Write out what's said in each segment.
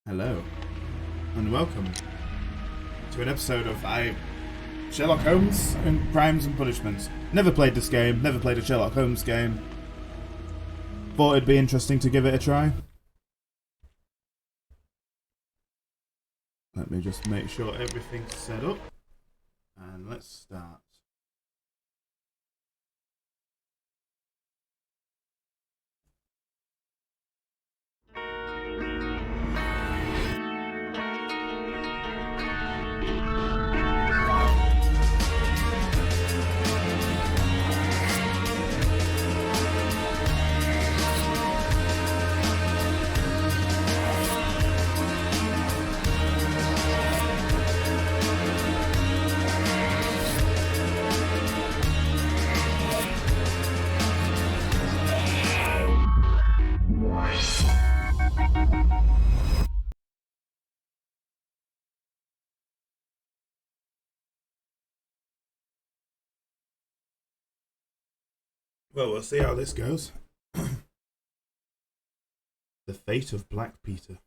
Hello, and welcome to an episode of Sherlock Holmes and Crimes and Punishments. Never played this game, never played a Sherlock Holmes game. Thought it'd be interesting to give it a try. Let me just make sure everything's set up, and let's start. Well, we'll see how this goes. The fate of Black Peter.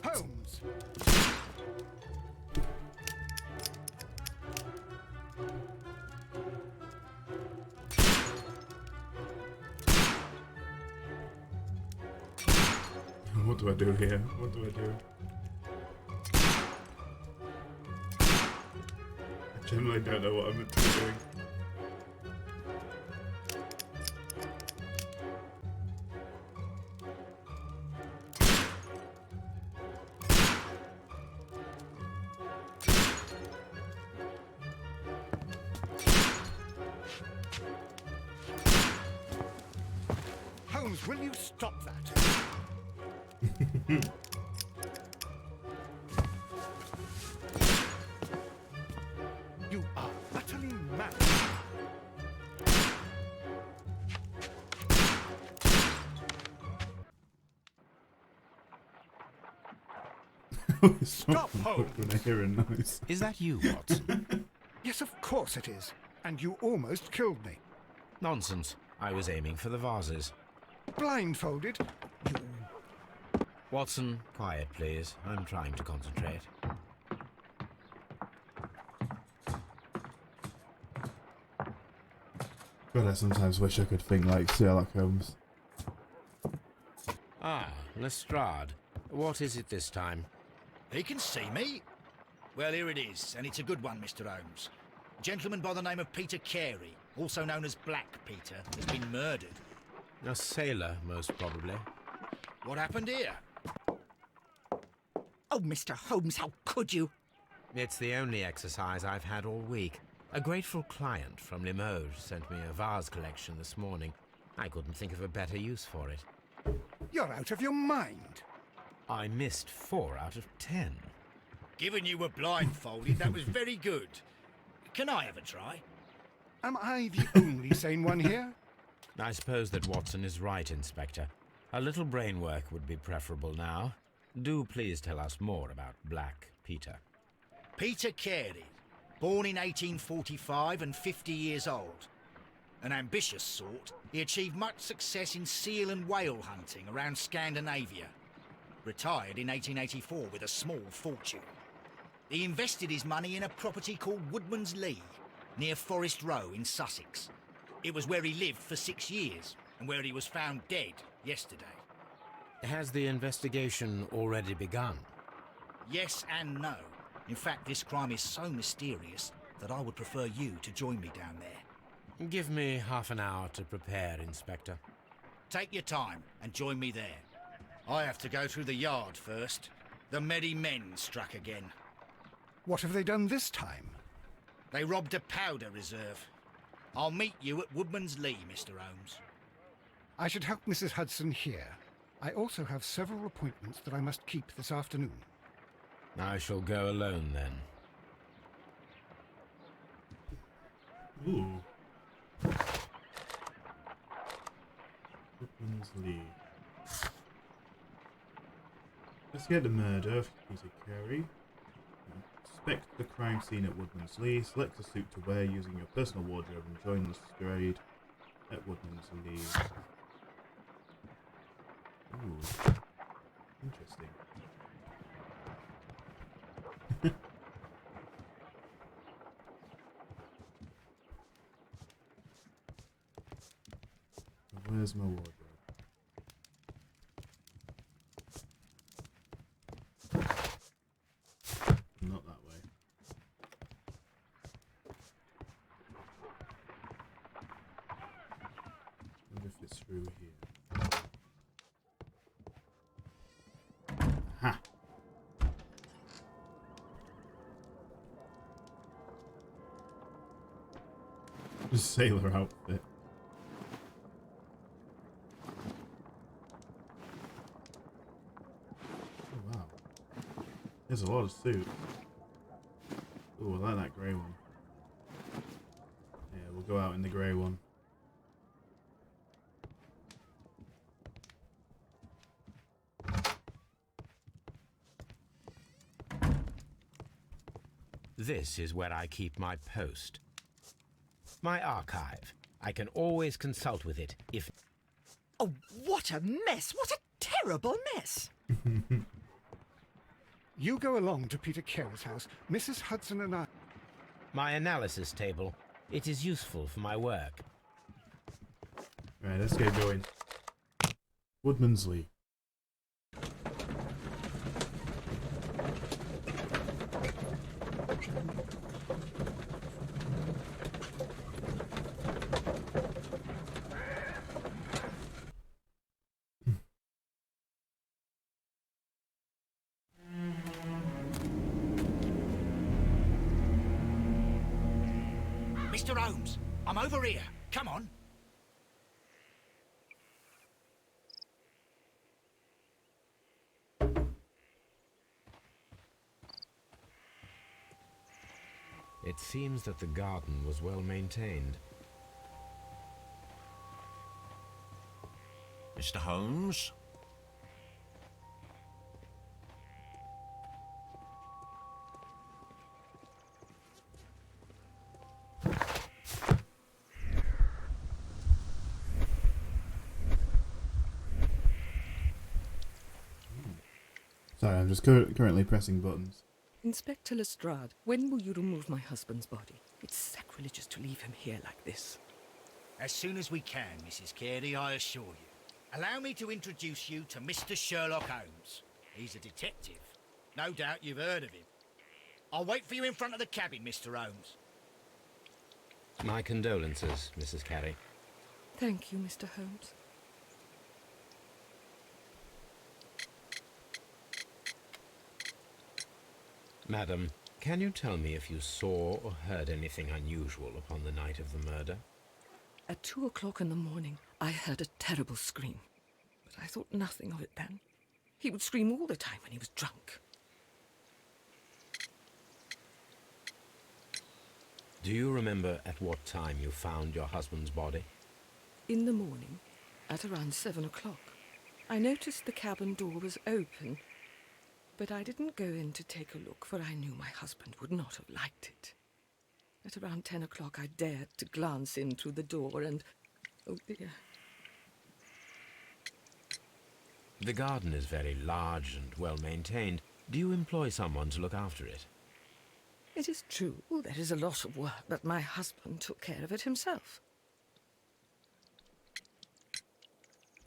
Holmes! What do I do here? What do I do? I generally don't know what I'm meant to be doing. Holmes, will you stop that? You are utterly mad. Stop, Holmes! When I hear a noise. Is that you, Watson? Yes, of course it is. And you almost killed me. Nonsense. I was aiming for the vases. Blindfolded? You... Watson, quiet, please. I'm trying to concentrate. God, I sometimes wish I could think like Sherlock Holmes. Ah, Lestrade. What is it this time? He can see me. Well, here it is, and it's a good one, Mr. Holmes. A gentleman by the name of Peter Carey, also known as Black Peter, has been murdered. A sailor, most probably. What happened here? Oh, Mr. Holmes, how could you? It's the only exercise I've had all week. A grateful client from Limoges sent me a vase collection this morning. I couldn't think of a better use for it. You're out of your mind. I missed 4 out of 10. Given you were blindfolded, that was very good. Can I have a try? Am I the only sane one here? I suppose that Watson is right, Inspector. A little brain work would be preferable now. Do please tell us more about Black Peter. Peter Carey, born in 1845 and 50 years old. An ambitious sort, he achieved much success in seal and whale hunting around Scandinavia. Retired in 1884 with a small fortune. He invested his money in a property called Woodman's Lee, near Forest Row in Sussex. It was where he lived for 6 years, and where he was found dead yesterday. Has the investigation already begun? Yes and no. In fact, this crime is so mysterious that I would prefer you to join me down there. Give me half an hour to prepare, Inspector. Take your time and join me there. I have to go through the yard first. The Merry Men struck again. What have they done this time? They robbed a powder reserve. I'll meet you at Woodman's Lee, Mr. Holmes. I should help Mrs. Hudson here. I also have several appointments that I must keep this afternoon. I shall go alone then. Ooh. Woodman's Lee. Investigate the murder of Peter Carey. Inspect the crime scene at Woodman's Lee. Select a suit to wear using your personal wardrobe and join the parade at Woodman's Lee. Ooh. Interesting. Where's my wardrobe? Not that way. Wonder if it's through here. Aha! Sailor outfit. Oh wow. There's a lot of suit. Ooh, I like that grey one. Yeah, we'll go out in the grey one. This is where I keep my post. My archive. I can always consult with it if... Oh, what a mess! What a terrible mess! You go along to Peter Carey's house. Mrs. Hudson and I... My analysis table. It is useful for my work. Right, let's get going. Woodman's Lee. Mr. Holmes, I'm over here. Come on. It seems that the garden was well maintained. Mr. Holmes? Sorry, I'm just currently pressing buttons. Inspector Lestrade, when will you remove my husband's body? It's sacrilegious to leave him here like this. As soon as we can, Mrs. Carey, I assure you. Allow me to introduce you to Mr. Sherlock Holmes. He's a detective. No doubt you've heard of him. I'll wait for you in front of the cabin, Mr. Holmes. My condolences, Mrs. Carey. Thank you, Mr. Holmes. Madam, can you tell me if you saw or heard anything unusual upon the night of the murder? At 2 o'clock in the morning, I heard a terrible scream. But I thought nothing of it then. He would scream all the time when he was drunk. Do you remember at what time you found your husband's body? In the morning, at around 7 o'clock, I noticed the cabin door was open. But I didn't go in to take a look, for I knew my husband would not have liked it. At around 10 o'clock, I dared to glance in through the door and... oh dear. The garden is very large and well maintained. Do you employ someone to look after it? It is true, there is a lot of work, but my husband took care of it himself.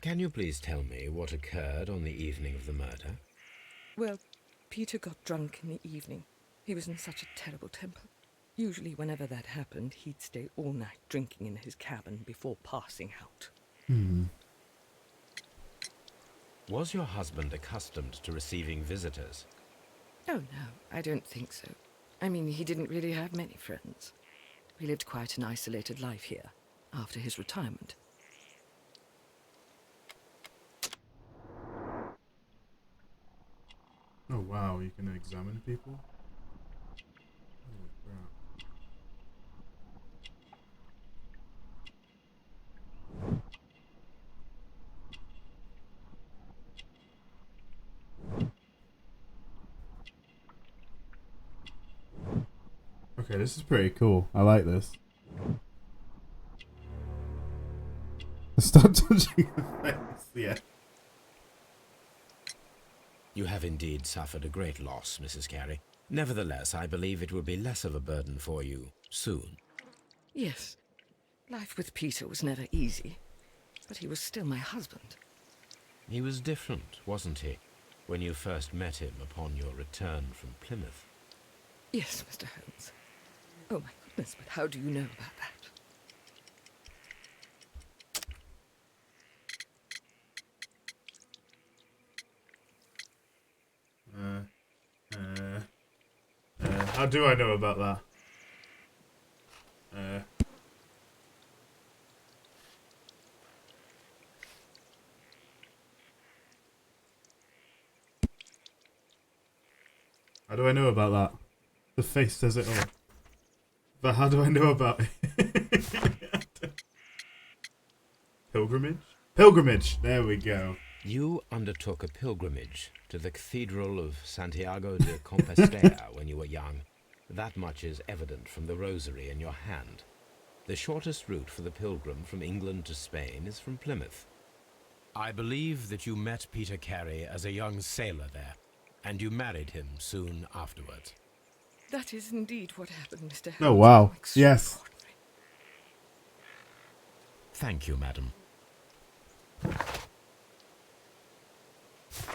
Can you please tell me what occurred on the evening of the murder? Well, Peter got drunk in the evening. He was in such a terrible temper. Usually whenever that happened, he'd stay all night drinking in his cabin before passing out. Was your husband accustomed to receiving visitors? Oh, no, I don't think so. I mean, he didn't really have many friends. He lived quite an isolated life here, after his retirement. Oh wow, you can examine people? Holy crap. Okay, this is pretty cool. I like this. Stop touching the face. Yeah. You have indeed suffered a great loss, Mrs. Carey. Nevertheless, I believe it will be less of a burden for you soon. Yes, life with Peter was never easy, but he was still my husband. He was different, wasn't he, when you first met him upon your return from Plymouth? Yes, Mr. Holmes. Oh my goodness, but how do you know about that? How do I know about that? How do I know about that? The face says it all. But how do I know about it? Pilgrimage? Pilgrimage! There we go. You undertook a pilgrimage to the Cathedral of Santiago de Compostela when you were young. That much is evident from the rosary in your hand. The shortest route for the pilgrim from England to Spain is from Plymouth. I believe that you met Peter Carey as a young sailor there, and you married him soon afterwards. That is indeed what happened, Mr. Holmes. Oh, wow. How Yes. extraordinary. Thank you, madam.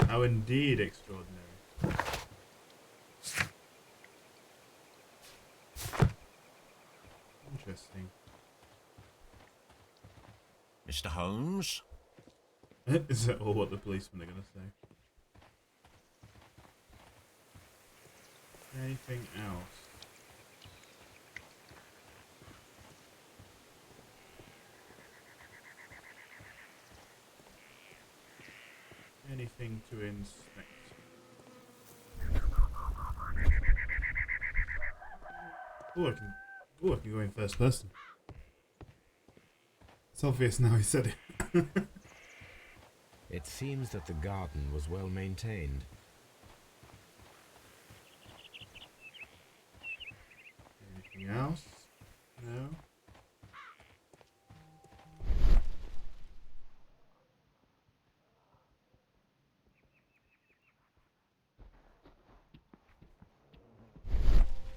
How indeed extraordinary. Interesting. Mr. Holmes? Is that all what the policemen are going to say? Anything else? Anything to inspect? Oh, I can go in first person. It's obvious now he said it. It seems that the garden was well maintained. Anything else? No?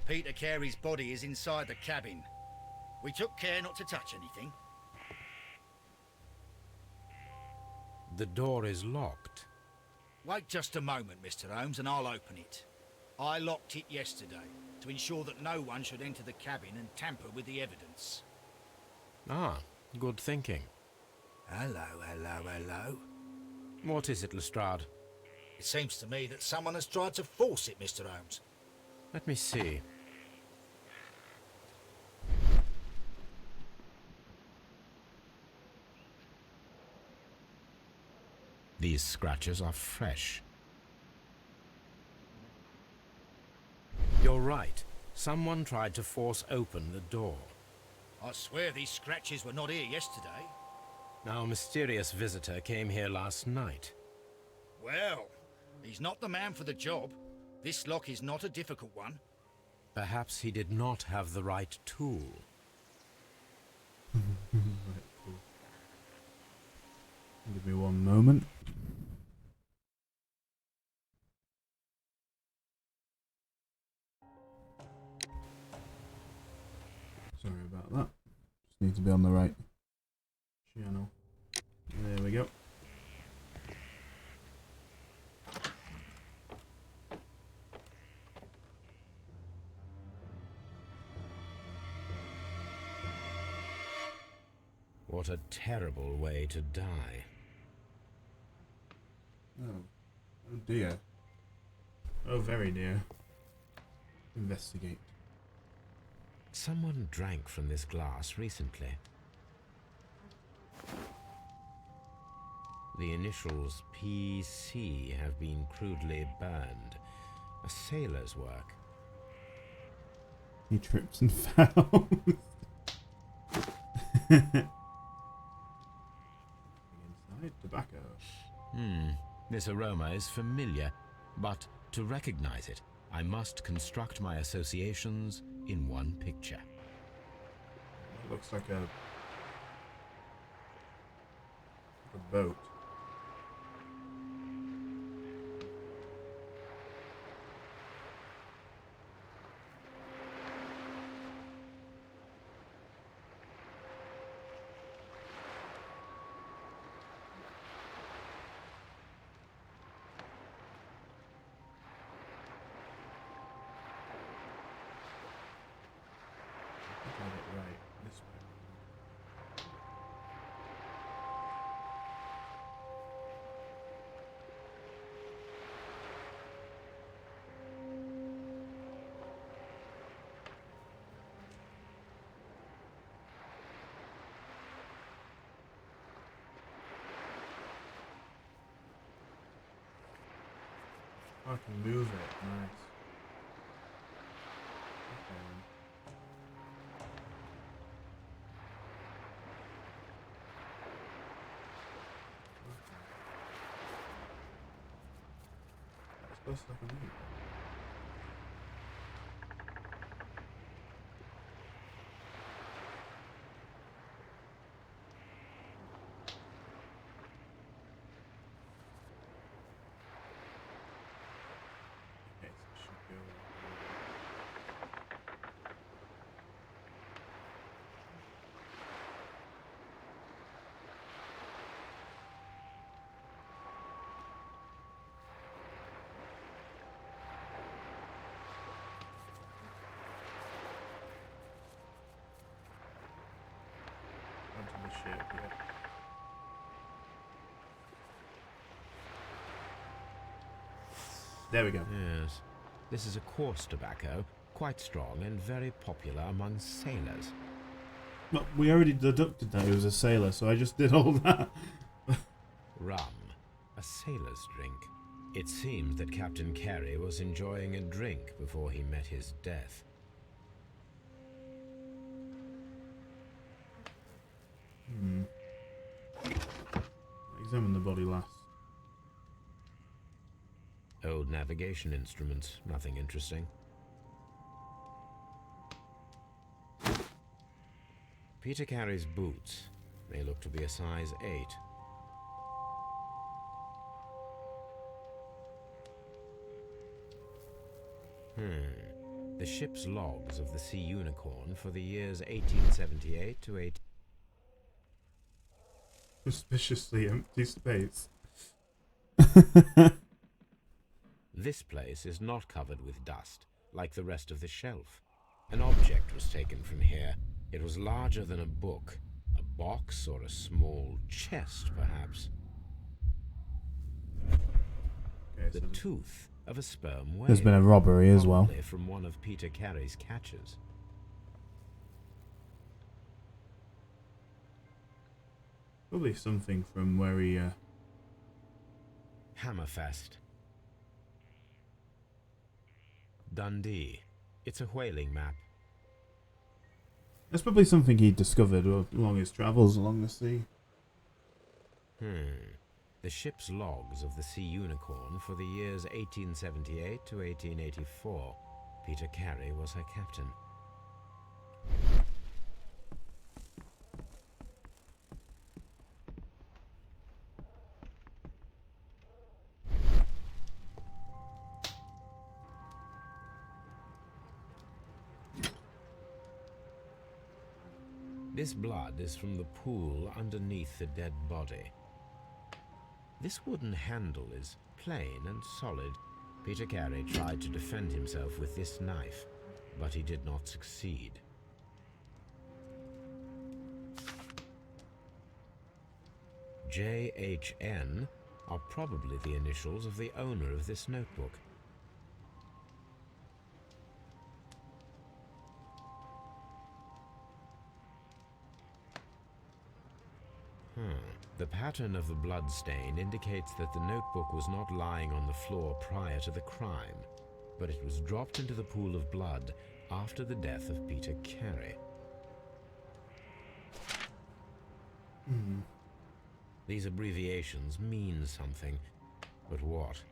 Peter Carey's body is inside the cabin. We took care not to touch anything. The door is locked. Wait just a moment, Mr. Holmes, and I'll open it. I locked it yesterday to ensure that no one should enter the cabin and tamper with the evidence. Ah, good thinking. Hello, hello, hello. What is it, Lestrade? It seems to me that someone has tried to force it, Mr. Holmes. Let me see. These scratches are fresh. You're right. Someone tried to force open the door. I swear these scratches were not here yesterday. Our mysterious visitor came here last night. Well, he's not the man for the job. This lock is not a difficult one. Perhaps he did not have the right tool. Give me one moment. Sorry about that. Just need to be on the right channel. There we go. What a terrible way to die. Oh. Oh dear. Oh, very dear. Investigate. Someone drank from this glass recently. The initials PC have been crudely burned. A sailor's work. He trips and falls. Inside tobacco. This aroma is familiar, but to recognize it, I must construct my associations in one picture. It looks like a boat. Got it right this way. I can move it. Nice. Okay. That's supposed to like a move. Okay, so it should go. Onto the ship, yeah. There we go. Yes. This is a coarse tobacco, quite strong and very popular among sailors. But we already deducted that he was a sailor, so I just did all that. Rum, a sailor's drink. It seems that Captain Carey was enjoying a drink before he met his death. Examine the body last. Old navigation instruments, nothing interesting. Peter Carey's boots. They look to be a size 8. The ship's logs of the Sea Unicorn for the years 1878 to 18... Suspiciously empty space. This place is not covered with dust, like the rest of the shelf. An object was taken from here. It was larger than a book, a box or a small chest, perhaps. Okay, The so tooth of a sperm whale. there's been a robbery as well. Probably from one of Peter Carey's catches. Probably something from where he Hammerfest. Dundee. It's a whaling map. That's probably something he discovered along his travels along the sea. The ship's logs of the Sea Unicorn for the years 1878 to 1884. Peter Carey was her captain. This blood is from the pool underneath the dead body. This wooden handle is plain and solid. Peter Carey tried to defend himself with this knife, but he did not succeed. JHN are probably the initials of the owner of this notebook. The pattern of the blood stain indicates that the notebook was not lying on the floor prior to the crime, but it was dropped into the pool of blood after the death of Peter Carey. These abbreviations mean something, but what?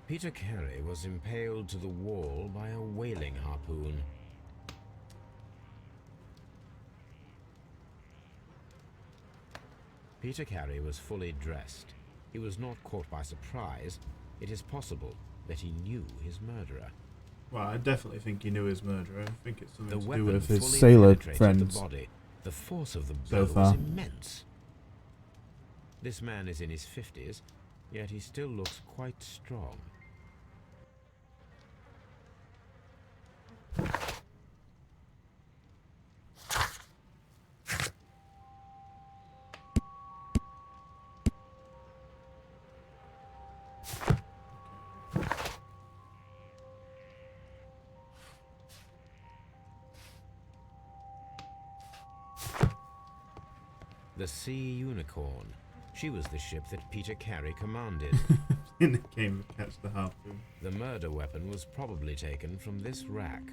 Peter Carey was impaled to the wall by a whaling harpoon. Peter Carey was fully dressed. He was not caught by surprise. It is possible that he knew his murderer. Well, I definitely think he knew his murderer. I think it's something The to do weapon with his fully sailor penetrated friends. the body. The force of the So blow far. was immense. This man is in his 50s, yet he still looks quite strong. The Sea Unicorn. She was the ship that Peter Carey commanded. In the game of Catch the Harpoon. The murder weapon was probably taken from this rack.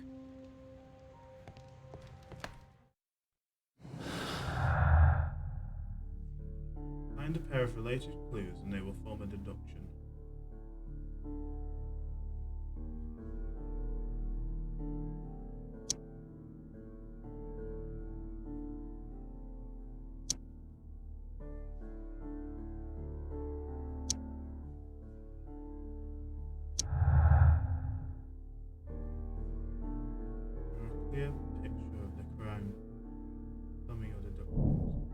Find a pair of related clues and they will form a deduction. A clear picture of the crime. Tell me your deductions.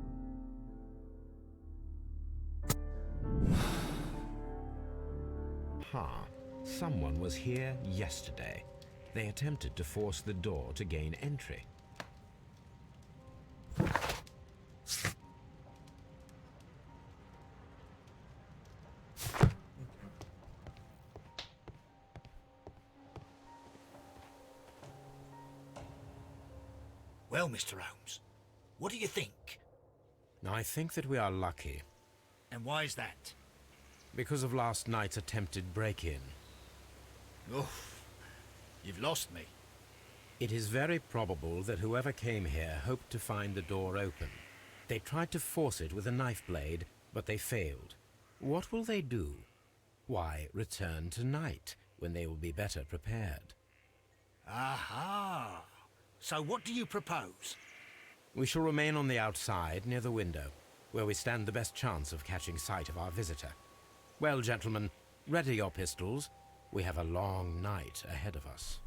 Ha! Someone was here yesterday. They attempted to force the door to gain entry. Well, Mr. Holmes, what do you think? I think that we are lucky. And why is that? Because of last night's attempted break-in. Oof, you've lost me. It is very probable that whoever came here hoped to find the door open. They tried to force it with a knife blade, but they failed. What will they do? Why, return tonight, when they will be better prepared. Aha! So what do you propose? We shall remain on the outside, near the window, where we stand the best chance of catching sight of our visitor. Well, gentlemen, ready your pistols. We have a long night ahead of us.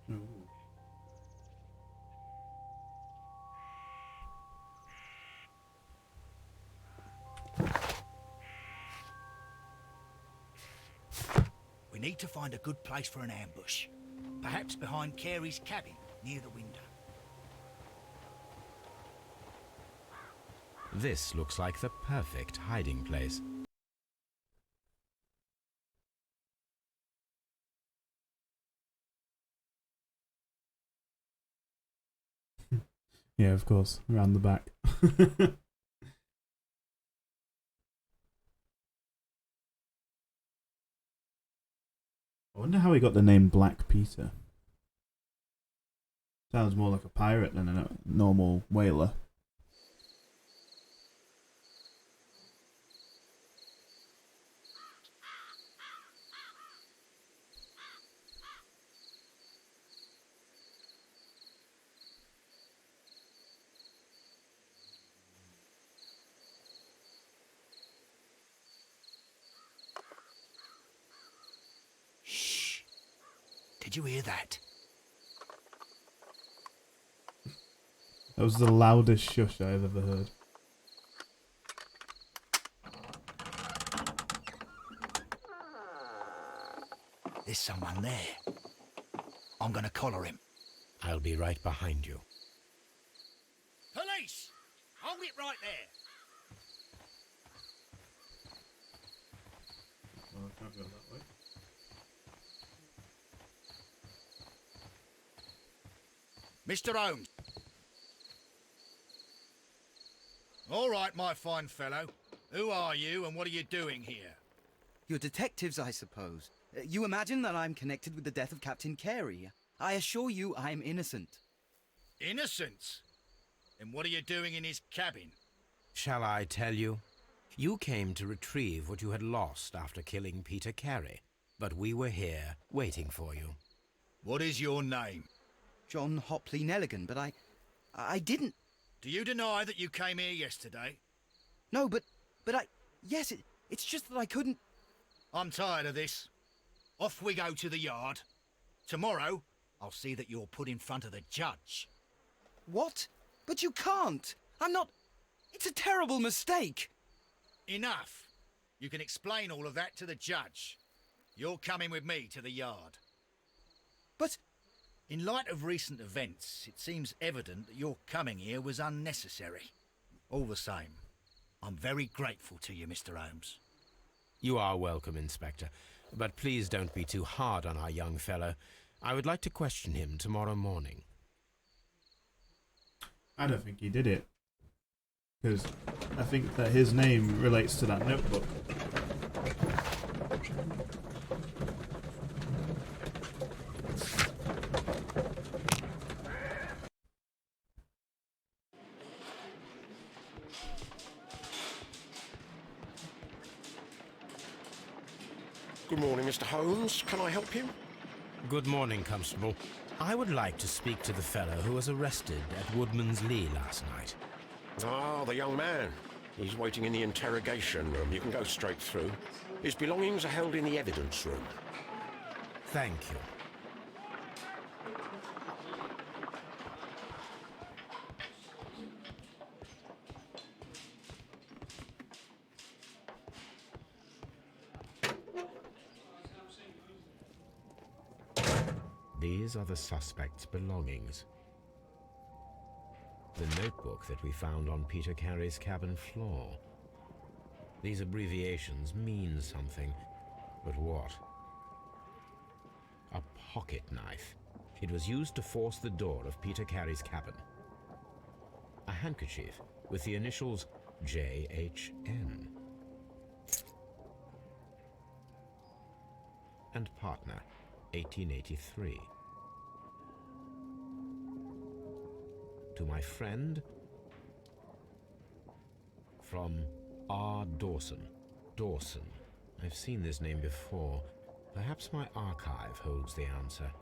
Ooh. We need to find a good place for an ambush. Perhaps behind Carey's cabin, near the window. This looks like the perfect hiding place. Yeah, of course, around the back. I wonder how he got the name Black Peter. Sounds more like a pirate than a normal whaler. Shh! Did you hear that? That was the loudest shush I've ever heard. There's someone there. I'm gonna collar him. I'll be right behind you. Police! Hold it right there! Well, I can't go that way. Mr. Holmes. All right, my fine fellow. Who are you and what are you doing here? You're detectives, I suppose. You imagine that I'm connected with the death of Captain Carey. I assure you I'm innocent. Innocent? And what are you doing in his cabin? Shall I tell you? You came to retrieve what you had lost after killing Peter Carey, but we were here waiting for you. What is your name? John Hopley Nelligan, but I didn't... Do you deny that you came here yesterday? No, but yes, it's just that I couldn't... I'm tired of this. Off we go to the yard. Tomorrow, I'll see that you're put in front of the judge. What? But you can't! I'm not... It's a terrible mistake! Enough! You can explain all of that to the judge. You're coming with me to the yard. But... In light of recent events, it seems evident that your coming here was unnecessary. All the same, I'm very grateful to you, Mr. Holmes. You are welcome, Inspector, but please don't be too hard on our young fellow. I would like to question him tomorrow morning. I don't think he did it. Because I think that his name relates to that notebook. Good morning, Mr. Holmes. Can I help you? Good morning, Constable. I would like to speak to the fellow who was arrested at Woodman's Lee last night. Ah, the young man. He's waiting in the interrogation room. You can go straight through. His belongings are held in the evidence room. Thank you. These are the suspect's belongings. The notebook that we found on Peter Carey's cabin floor. These abbreviations mean something, but what? A pocket knife. It was used to force the door of Peter Carey's cabin. A handkerchief with the initials JHN. And partner, 1883. To my friend, from R. Dawson. Dawson. I've seen this name before. Perhaps my archive holds the answer.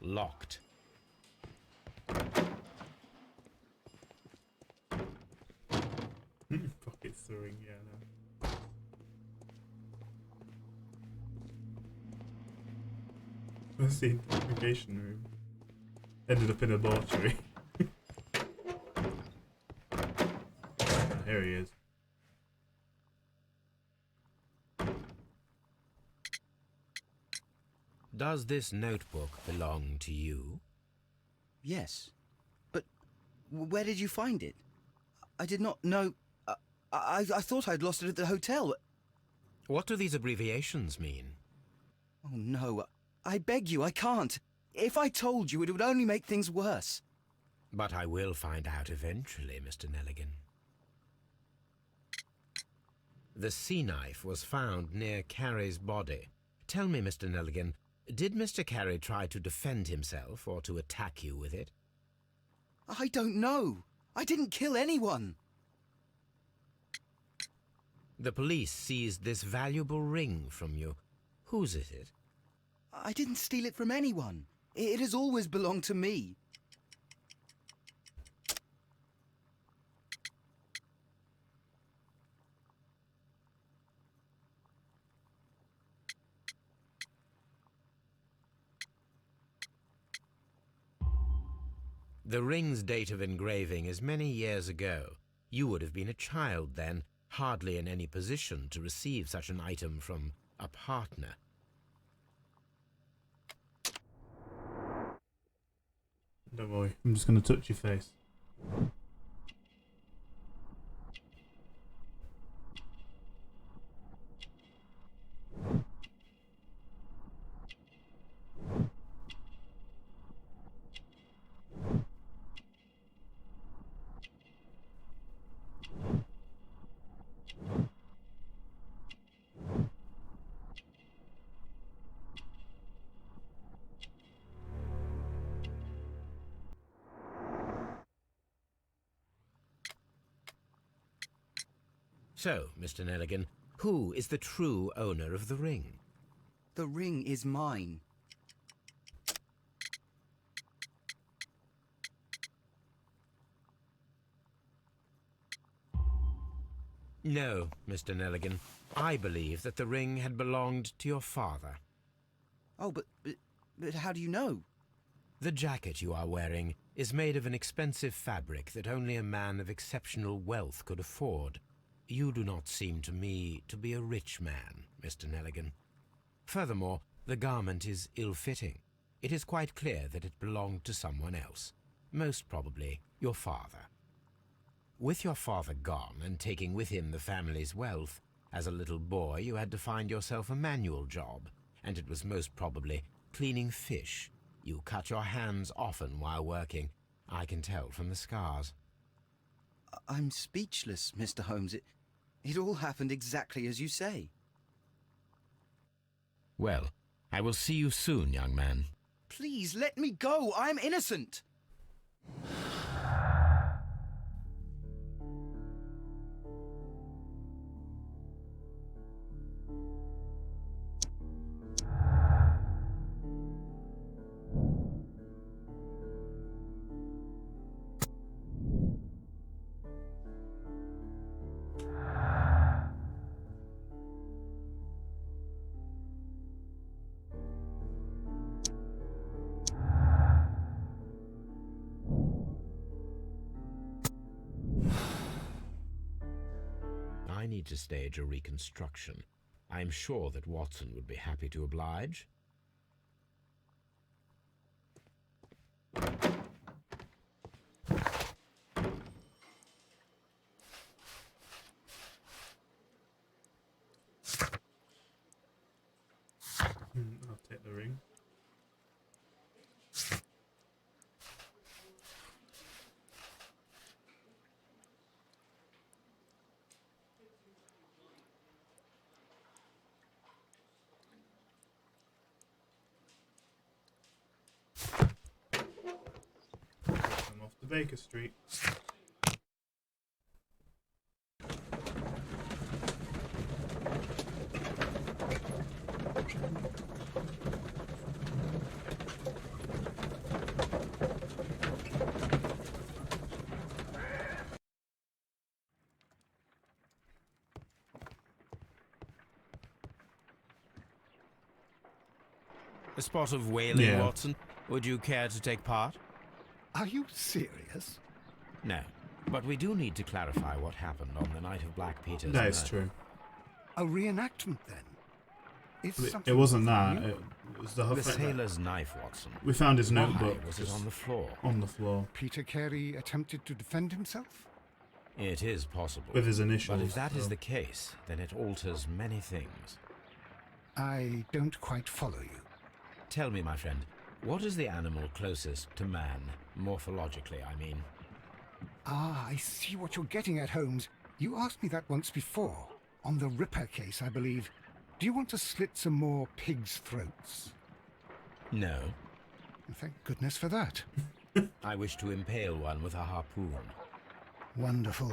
Locked. Pocket throwing, yeah, no. What's the interrogation room? Ended up in a mortuary. Here he is. Does this notebook belong to you? Yes. But where did you find it? I did not know... I thought I'd lost it at the hotel. What do these abbreviations mean? Oh, no. I beg you, I can't. If I told you, it would only make things worse. But I will find out eventually, Mr. Nelligan. The sea knife was found near Carey's body. Tell me, Mr. Nelligan, did Mr. Carey try to defend himself or to attack you with it? I don't know. I didn't kill anyone. The police seized this valuable ring from you. Whose is it? I didn't steal it from anyone. It has always belonged to me. The ring's date of engraving is many years ago. You would have been a child then, hardly in any position to receive such an item from a partner. Don't worry, I'm just going to touch your face. So, Mr. Nelligan, who is the true owner of the ring? The ring is mine. No, Mr. Nelligan. I believe that the ring had belonged to your father. Oh, but how do you know? The jacket you are wearing is made of an expensive fabric that only a man of exceptional wealth could afford. You do not seem to me to be a rich man, Mr. Nelligan. Furthermore, the garment is ill-fitting. It is quite clear that it belonged to someone else, most probably your father. With your father gone and taking with him the family's wealth, as a little boy you had to find yourself a manual job, and it was most probably cleaning fish. You cut your hands often while working. I can tell from the scars. I'm speechless, Mr. Holmes. It all happened exactly as you say. Well, I will see you soon, young man. Please, let me go! I'm innocent! I need to stage a reconstruction. I am sure that Watson would be happy to oblige. I'll take the ring. I'm off to Baker Street. A spot of whaling, Yeah. Watson. Would you care to take part? Are you serious? No. But we do need to clarify what happened on the night of Black Peter's That is murder. true. A reenactment, then? It's It something wasn't that. new. It was the The fact that sailor's knife, Watson. we found his Why notebook was it just on the floor? on the floor Peter Carey attempted to defend himself? It is possible. with his initials. But if that is so- the case, then it alters many things. I don't quite follow you. Tell me, my friend, what is the animal closest to man, morphologically, I mean? Ah, I see what you're getting at, Holmes. You asked me that once before. On the Ripper case, I believe. Do you want to slit some more pigs' throats? No. Thank goodness for that. I wish to impale one with a harpoon. Wonderful.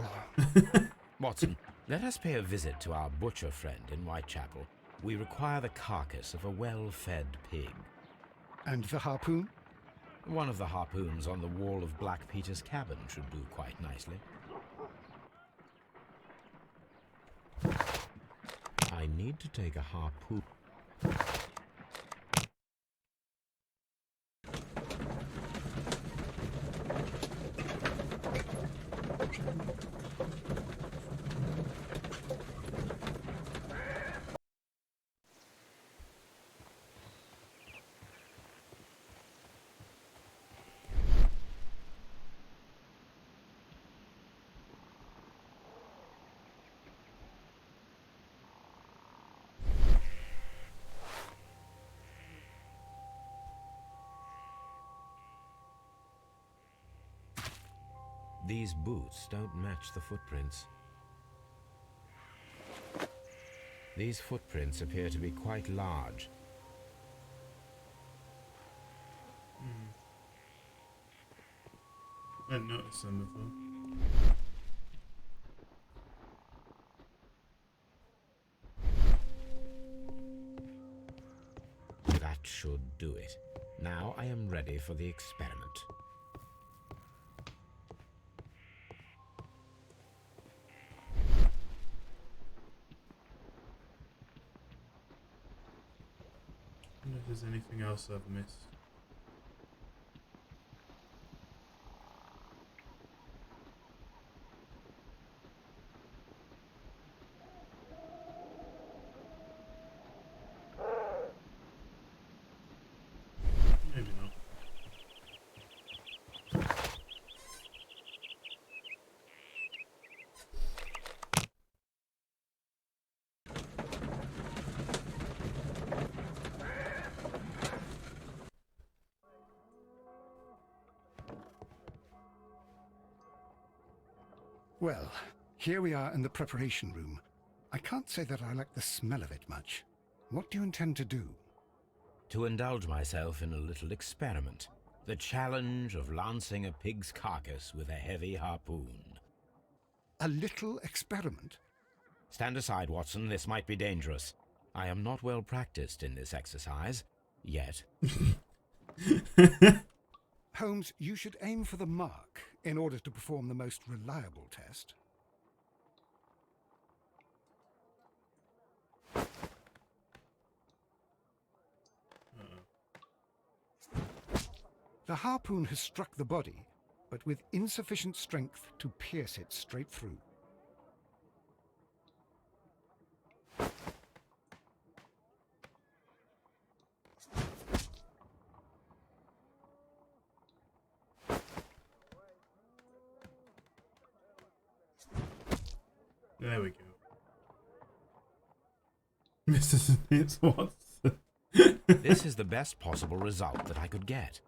Watson, let us pay a visit to our butcher friend in Whitechapel. We require the carcass of a well-fed pig. And the harpoon? One of the harpoons on the wall of Black Peter's cabin should do quite nicely. I need to take a harpoon. These boots don't match the footprints. These footprints appear to be quite large. I didn't notice them before. do it. Now I am ready for the experiment. I wonder if there's anything else I've missed. Maybe not. Well, here we are in the preparation room. I can't say that I like the smell of it much. What do you intend to do? To indulge myself in a little experiment. The challenge of lancing a pig's carcass with a heavy harpoon. A little experiment? Stand aside, Watson. This might be dangerous. I am not well practiced in this exercise. Yet. Holmes, you should aim for the mark in order to perform the most reliable test. The harpoon has struck the body, but with insufficient strength to pierce it straight through. There we go. Mrs. Smith Watson. This is the best possible result that I could get.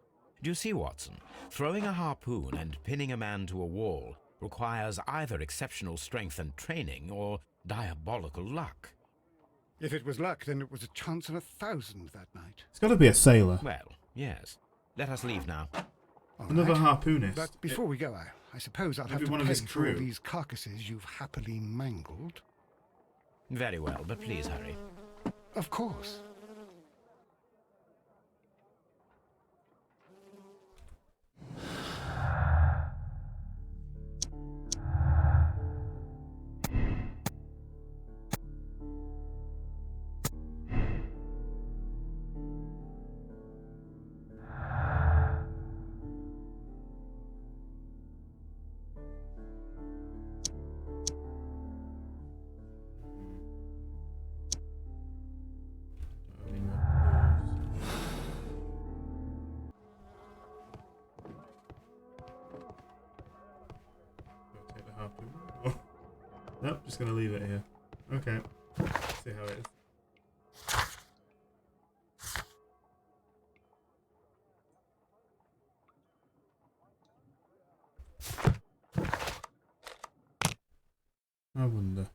Do you see, Watson? Throwing a harpoon and pinning a man to a wall requires either exceptional strength and training or diabolical luck. If it was luck, then it was a chance in 1,000 that night. It's got to be a sailor. Well, yes. Let us leave now. All Another right. harpoonist. But before we go, I suppose I'll have Maybe to one of pay his for all crew. these carcasses you've happily mangled. Very well, but please hurry. Of course. Take the harpoon. Oh. Nope, just gonna leave it here. Okay. See how it is. I wonder.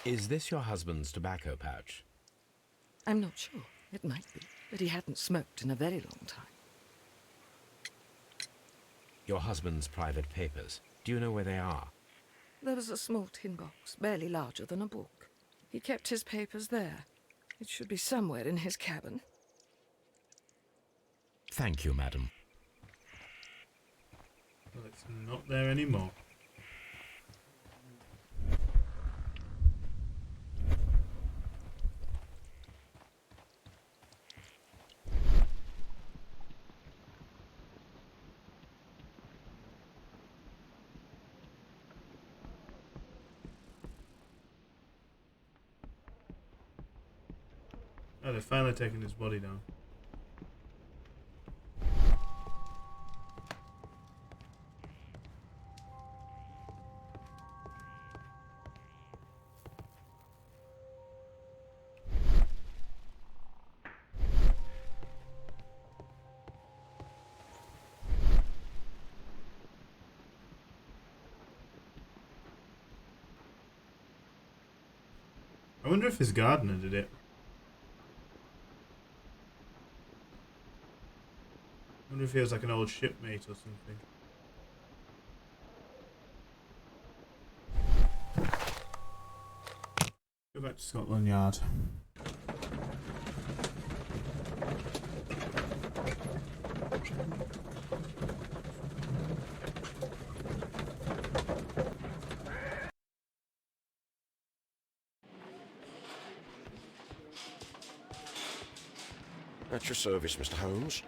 Is this your husband's tobacco pouch? I'm not sure. It might be, but he hadn't smoked in a very long time. Your husband's private papers. Do you know where they are? There was a small tin box, barely larger than a book. He kept his papers there. It should be somewhere in his cabin. Thank you, madam. Well, it's not there anymore. Oh, they're finally taking his body down. I wonder if his gardener did it. I wonder if he was like an old shipmate or something. Go back to Scotland Yard. At your service, Mr. Holmes.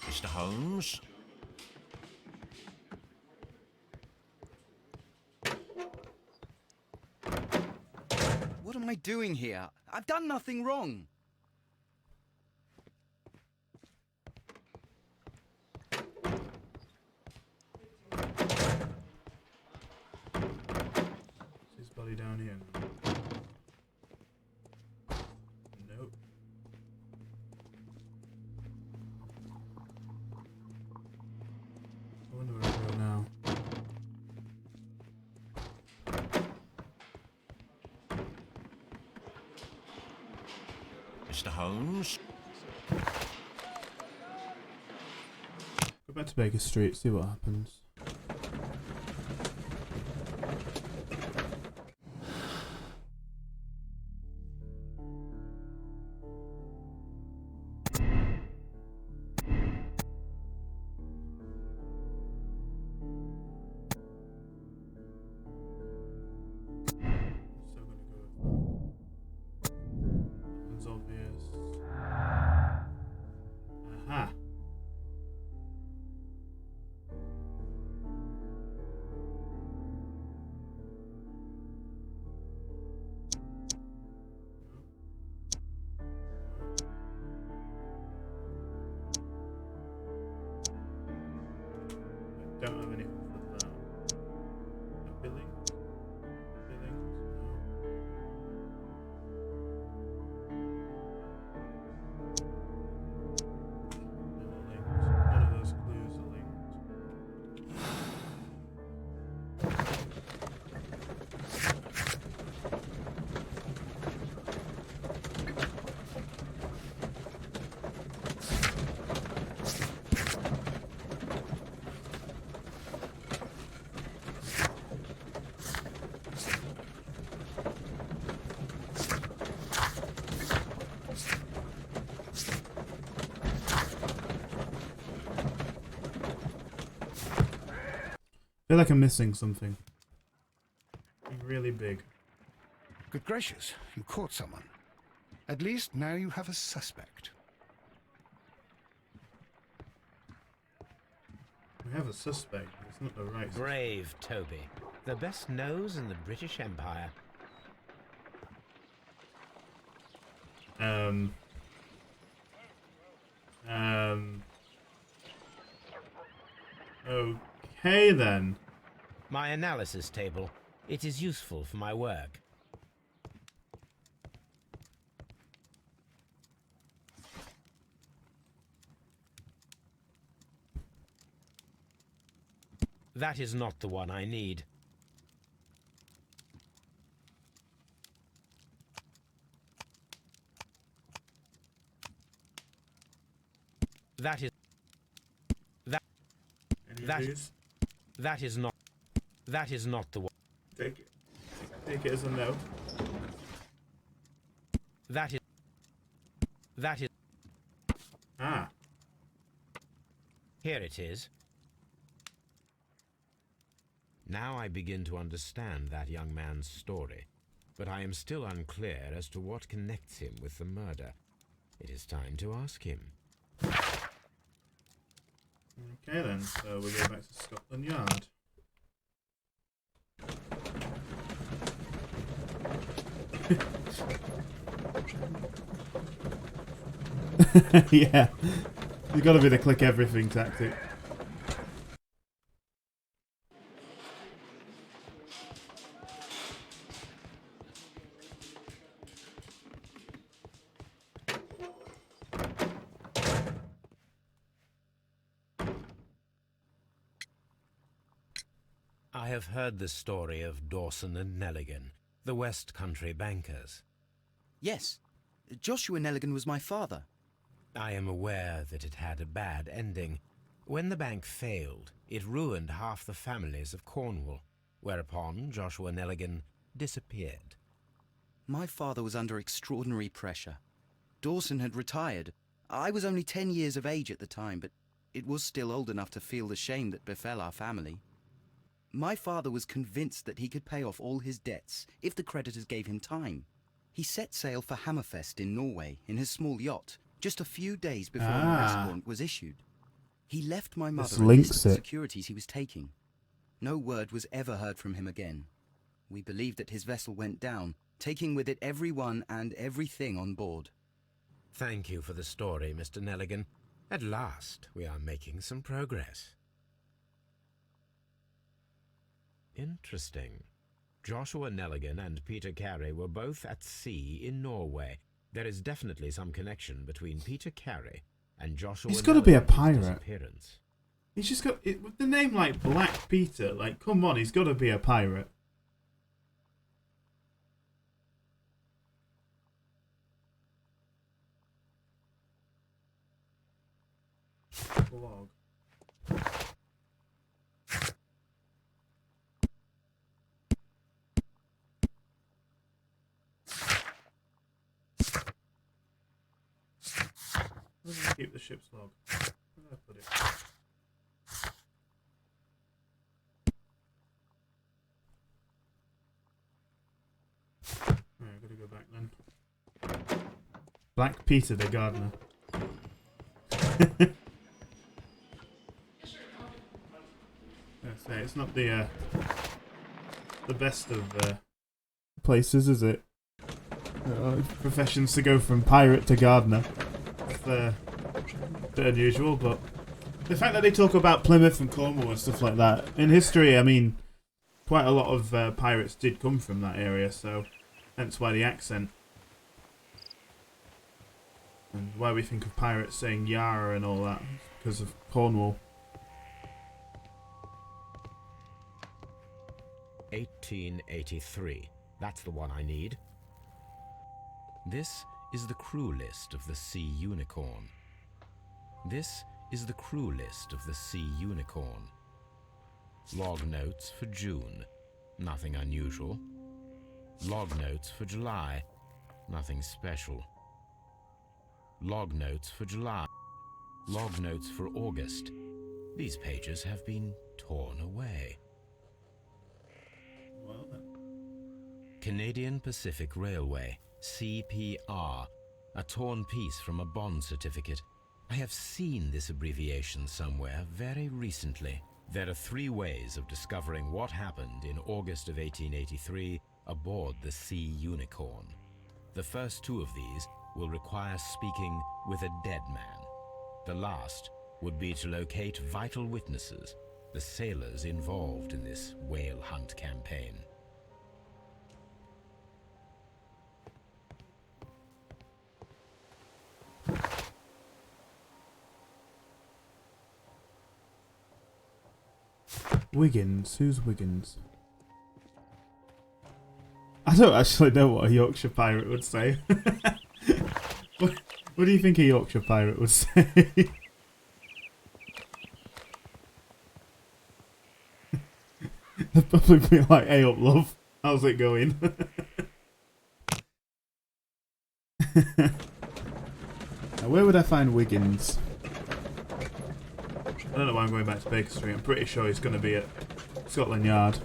Mr. Holmes? What am I doing here? I've done nothing wrong. Is his body down here now? Nope. I wonder where to go now. Mr. Holmes? Go back to Baker Street, see what happens. Still gonna go with It's obvious. Aha. I don't have anything for that. No Billings? Billings? No. No links. None of those clues are linked. I feel like I'm missing something. Something really big. Good gracious, you caught someone. At least now you have a suspect. We have a suspect, but it's not the right suspect. Brave Toby. The best nose in the British Empire. Okay then. My analysis table. It is useful for my work. That is not the one I need. That is... Any That- of these? That is not... That is not the one. Take it. Take it as a no. That is... That is... Ah. Here it is. Now I begin to understand that young man's story, but I am still unclear as to what connects him with the murder. It is time to ask him. Okay then, so we go back to Scotland Yard. Yeah, it's got to be the click everything tactic. I have heard the story of Dawson and Nelligan, the West Country bankers. Yes, Joshua Nelligan was my father. I am aware that it had a bad ending. When the bank failed, it ruined half the families of Cornwall, whereupon Joshua Nelligan disappeared. My father was under extraordinary pressure. Dawson had retired. I was only 10 years of age at the time, but it was still old enough to feel the shame that befell our family. My father was convinced that he could pay off all his debts if the creditors gave him time. He set sail for Hammerfest in Norway in his small yacht just a few days before an arrest warrant was issued. He left my mother a list of securities he was taking. No word was ever heard from him again. We believe that his vessel went down, taking with it everyone and everything on board. Thank you for the story, Mr. Nelligan. At last, we are making some progress. Interesting. Joshua Nelligan and Peter Carey were both at sea in Norway. There is definitely some connection between Peter Carey and Joshua He's got to be a Nelligan's pirate. disappearance. He's just got... with the name like Black Peter, like, come on, he's got to be a pirate. Log. Keep the ship's log. Where did I put it? Right, I've got to go back then. Black Peter the gardener. It's not the best of places, is it? Professions to go from pirate to gardener. It's a bit unusual, but the fact that they talk about Plymouth and Cornwall and stuff like that in history, I mean, quite a lot of pirates did come from that area, so hence why the accent. And why we think of pirates saying Yara and all that, because of Cornwall. 1883. That's the one I need. This is the crew list of the Sea Unicorn. This is the crew list of the Sea Unicorn. Log notes for June. Nothing unusual. Log notes for July. Nothing special. Log notes for July. Log notes for August. These pages have been torn away. Well then. Canadian Pacific Railway, CPR, a torn piece from a bond certificate. I have seen this abbreviation somewhere very recently. There are 3 ways of discovering what happened in August of 1883 aboard the Sea Unicorn. The first 2 of these will require speaking with a dead man. The last would be to locate vital witnesses, the sailors involved in this whale hunt campaign. Wiggins? Who's Wiggins? I don't actually know what a Yorkshire pirate would say. What do you think a Yorkshire pirate would say? They'd probably be like, "Hey up, love. How's it going?" Now, where would I find Wiggins? I don't know why I'm going back to Baker Street. I'm pretty sure he's going to be at Scotland Yard.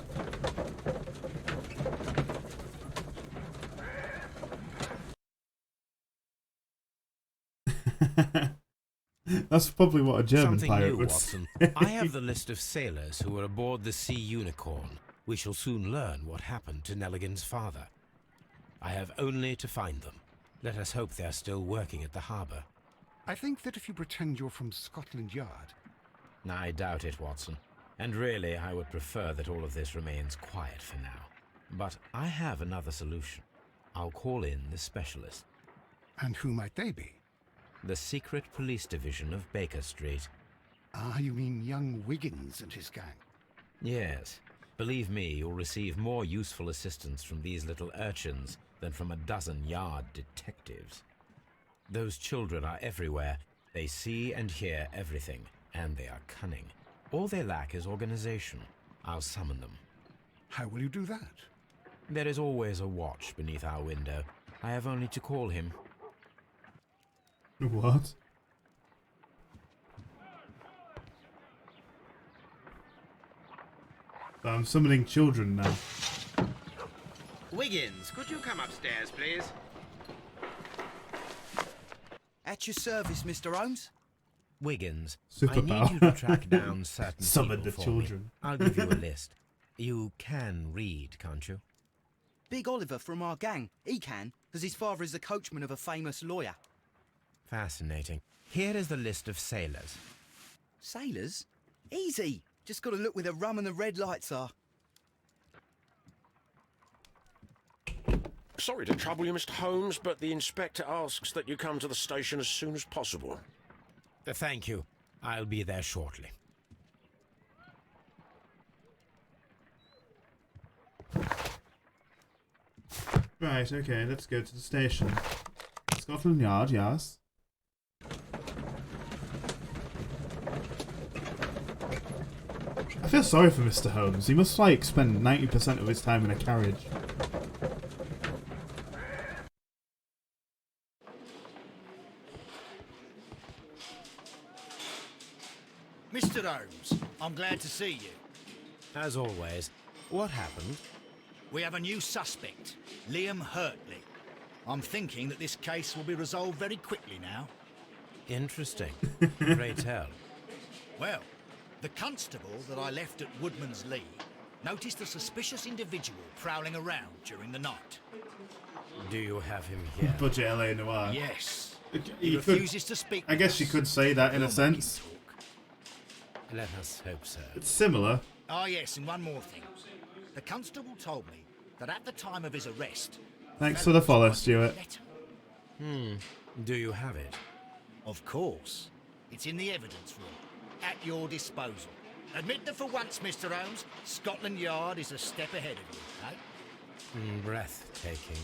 That's probably what a German Something pirate new, would Watson. say. I have the list of sailors who were aboard the Sea Unicorn. We shall soon learn what happened to Nelligan's father. I have only to find them. Let us hope they are still working at the harbour. I think that if you pretend you're from Scotland Yard... I doubt it, Watson. And really, I would prefer that all of this remains quiet for now. But I have another solution. I'll call in the specialist. And who might they be? The secret police division of Baker Street. Ah, you mean young Wiggins and his gang? Yes, Believe me, you'll receive more useful assistance from these little urchins than from a dozen yard detectives. Those children are everywhere. They see and hear everything, and they are cunning. All they lack is organization. I'll summon them. How will you do that? There is always a watch beneath our window. I have only to call him. What? I'm summoning children now. Wiggins, could you come upstairs, please? At your service, Mr. Holmes. Wiggins, Superpower. I need you to track down certain Summon people the for children. me. I'll give you a list. You can read, can't you? Big Oliver from our gang. He can, because his father is the coachman of a famous lawyer. Fascinating. Here is the list of sailors. Sailors? Easy. Just got to look where the rum and the red lights are. Sorry to trouble you, Mr. Holmes, but the inspector asks that you come to the station as soon as possible. Thank you. I'll be there shortly. Right, okay, let's go to the station. Scotland Yard, yes. I feel sorry for Mr. Holmes. He must, like, spend 90% of his time in a carriage. Mr. Holmes, I'm glad to see you. As always, what happened? We have a new suspect, Liam Hurtley. I'm thinking that this case will be resolved very quickly now. Interesting. Pray tell. Well, the constable that I left at Woodman's Lee noticed a suspicious individual prowling around during the night. Do you have him here? Budget LA Noir. Yes. He He could- refuses to speak. I guess you could say that in a He'll make it sense. talk. Let us hope so. It's similar. Ah, yes, and one more thing. The constable told me that at the time of his arrest... Thanks for the follow, Stuart. Letter. Do you have it? Of course. It's in the evidence room. At your disposal. Admit that for once, Mr. Holmes, Scotland Yard is a step ahead of you, eh? Breathtaking.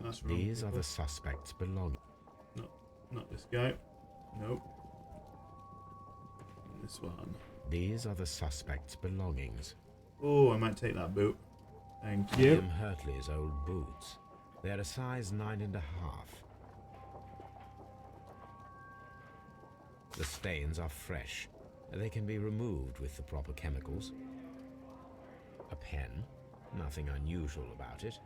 That's wrong. These are the suspects belonging. No, not this guy. Nope. This one. These are the suspects' belongings. Oh, I might take that boot. Thank you. Liam Hurtley's old boots. They're a size 9.5. The stains are fresh. They can be removed with the proper chemicals. A pen. Nothing unusual about it.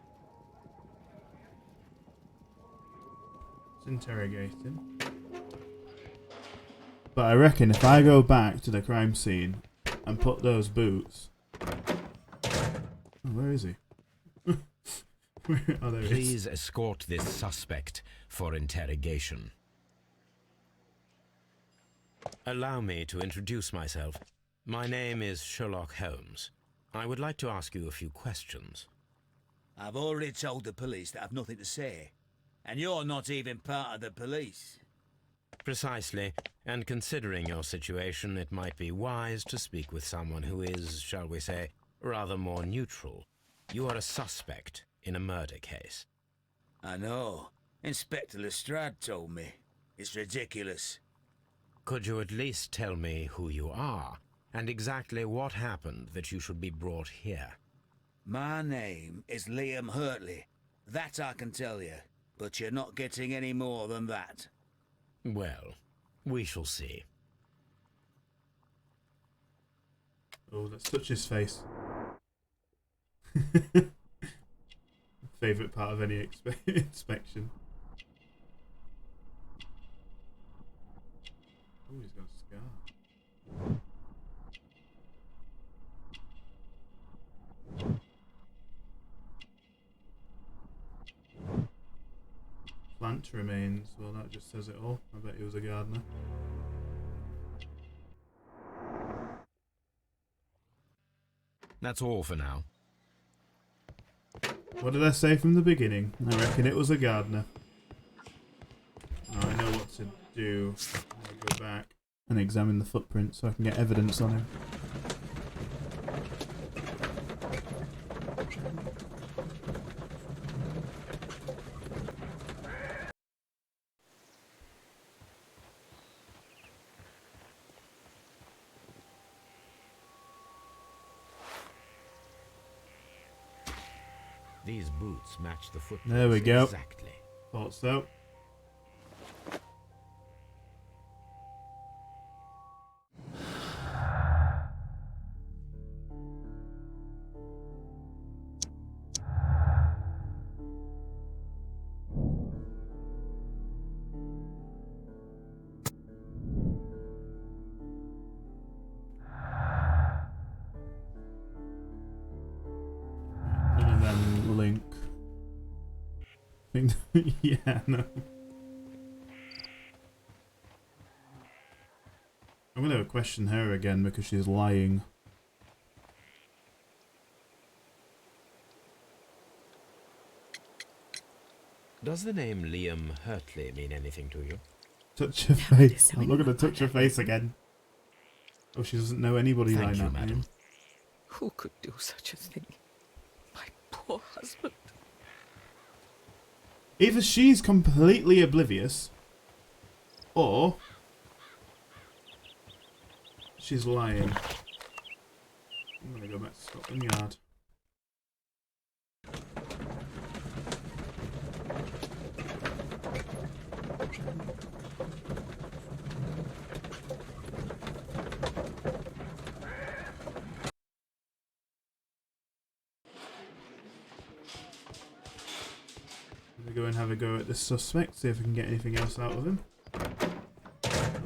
It's interrogating. But I reckon if I go back to the crime scene and put those boots... Oh, where is he? Oh, there he is. Please escort this suspect for interrogation. Allow me to introduce myself. My name is Sherlock Holmes. I would like to ask you a few questions. I've already told the police that I've nothing to say. And you're not even part of the police. Precisely, and considering your situation, it might be wise to speak with someone who is, shall we say, rather more neutral. You are a suspect in a murder case. I know. Inspector Lestrade told me. It's ridiculous. Could you at least tell me who you are, and exactly what happened that you should be brought here? My name is Liam Hurtley. That I can tell you. But you're not getting any more than that. Well, we shall see. Oh, let's touch his face. Favourite part of any inspection. Oh, he's got a scar. Plant remains. Well, that just says it all. I bet he was a gardener. That's all for now. What did I say from the beginning? I reckon it was a gardener. Now I know what to do. I'm gonna go back and examine the footprint so I can get evidence on him. These boots match the footprints There we go. exactly. Thought so. None of them link. Yeah, no. I'm gonna question her again because she's lying. Does the name Liam Hurtley mean anything to you? Touch her face. I'm not gonna touch her face again. Oh, she doesn't know anybody Thank like you, that madam. name. Who could do such a thing? My poor husband. Either she's completely oblivious, or she's lying. I'm gonna go back to Scotland Yard. I'm gonna go and have a go at this suspect, see if we can get anything else out of him.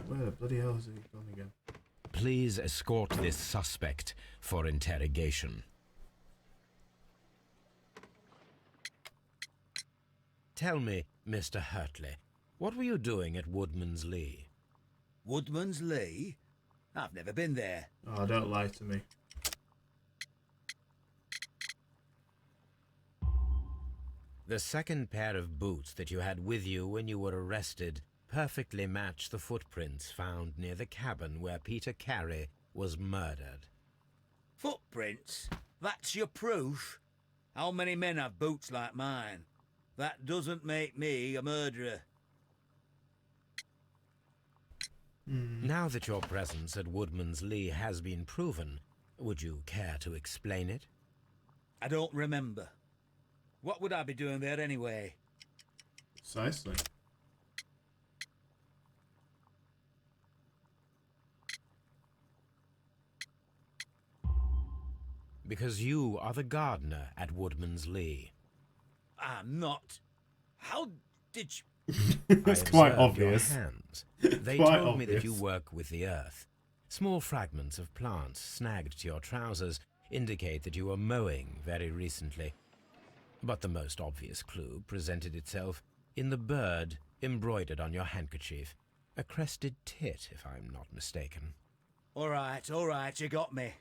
Where the bloody hell is he gone again? Please escort this suspect for interrogation. Tell me, Mr. Hurtley, what were you doing at Woodman's Lee? Woodman's Lee? I've never been there. Oh, don't lie to me. The second pair of boots that you had with you when you were arrested perfectly match the footprints found near the cabin where Peter Carey was murdered. Footprints? That's your proof? How many men have boots like mine? That doesn't make me a murderer. Now that your presence at Woodman's Lee has been proven, would you care to explain it? I don't remember. What would I be doing there anyway? Precisely. Because you are the gardener at Woodman's Lee. I'm not. How did you... It's I quite observed your obvious. hands. They Quite told me that you obvious. work with the earth. Small fragments of plants snagged to your trousers indicate that you were mowing very recently. But the most obvious clue presented itself in the bird embroidered on your handkerchief. A crested tit, if I'm not mistaken. All right, you got me.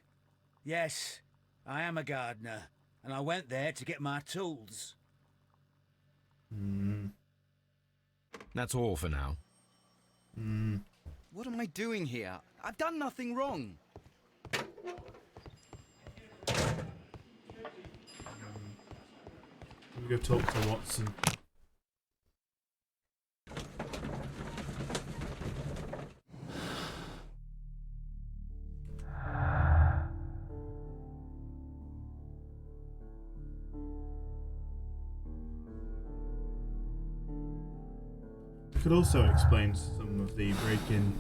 Yes, I am a gardener, and I went there to get my tools. That's all for now. What am I doing here? I've done nothing wrong. Let me go talk to Watson. I could also explain some of the break-in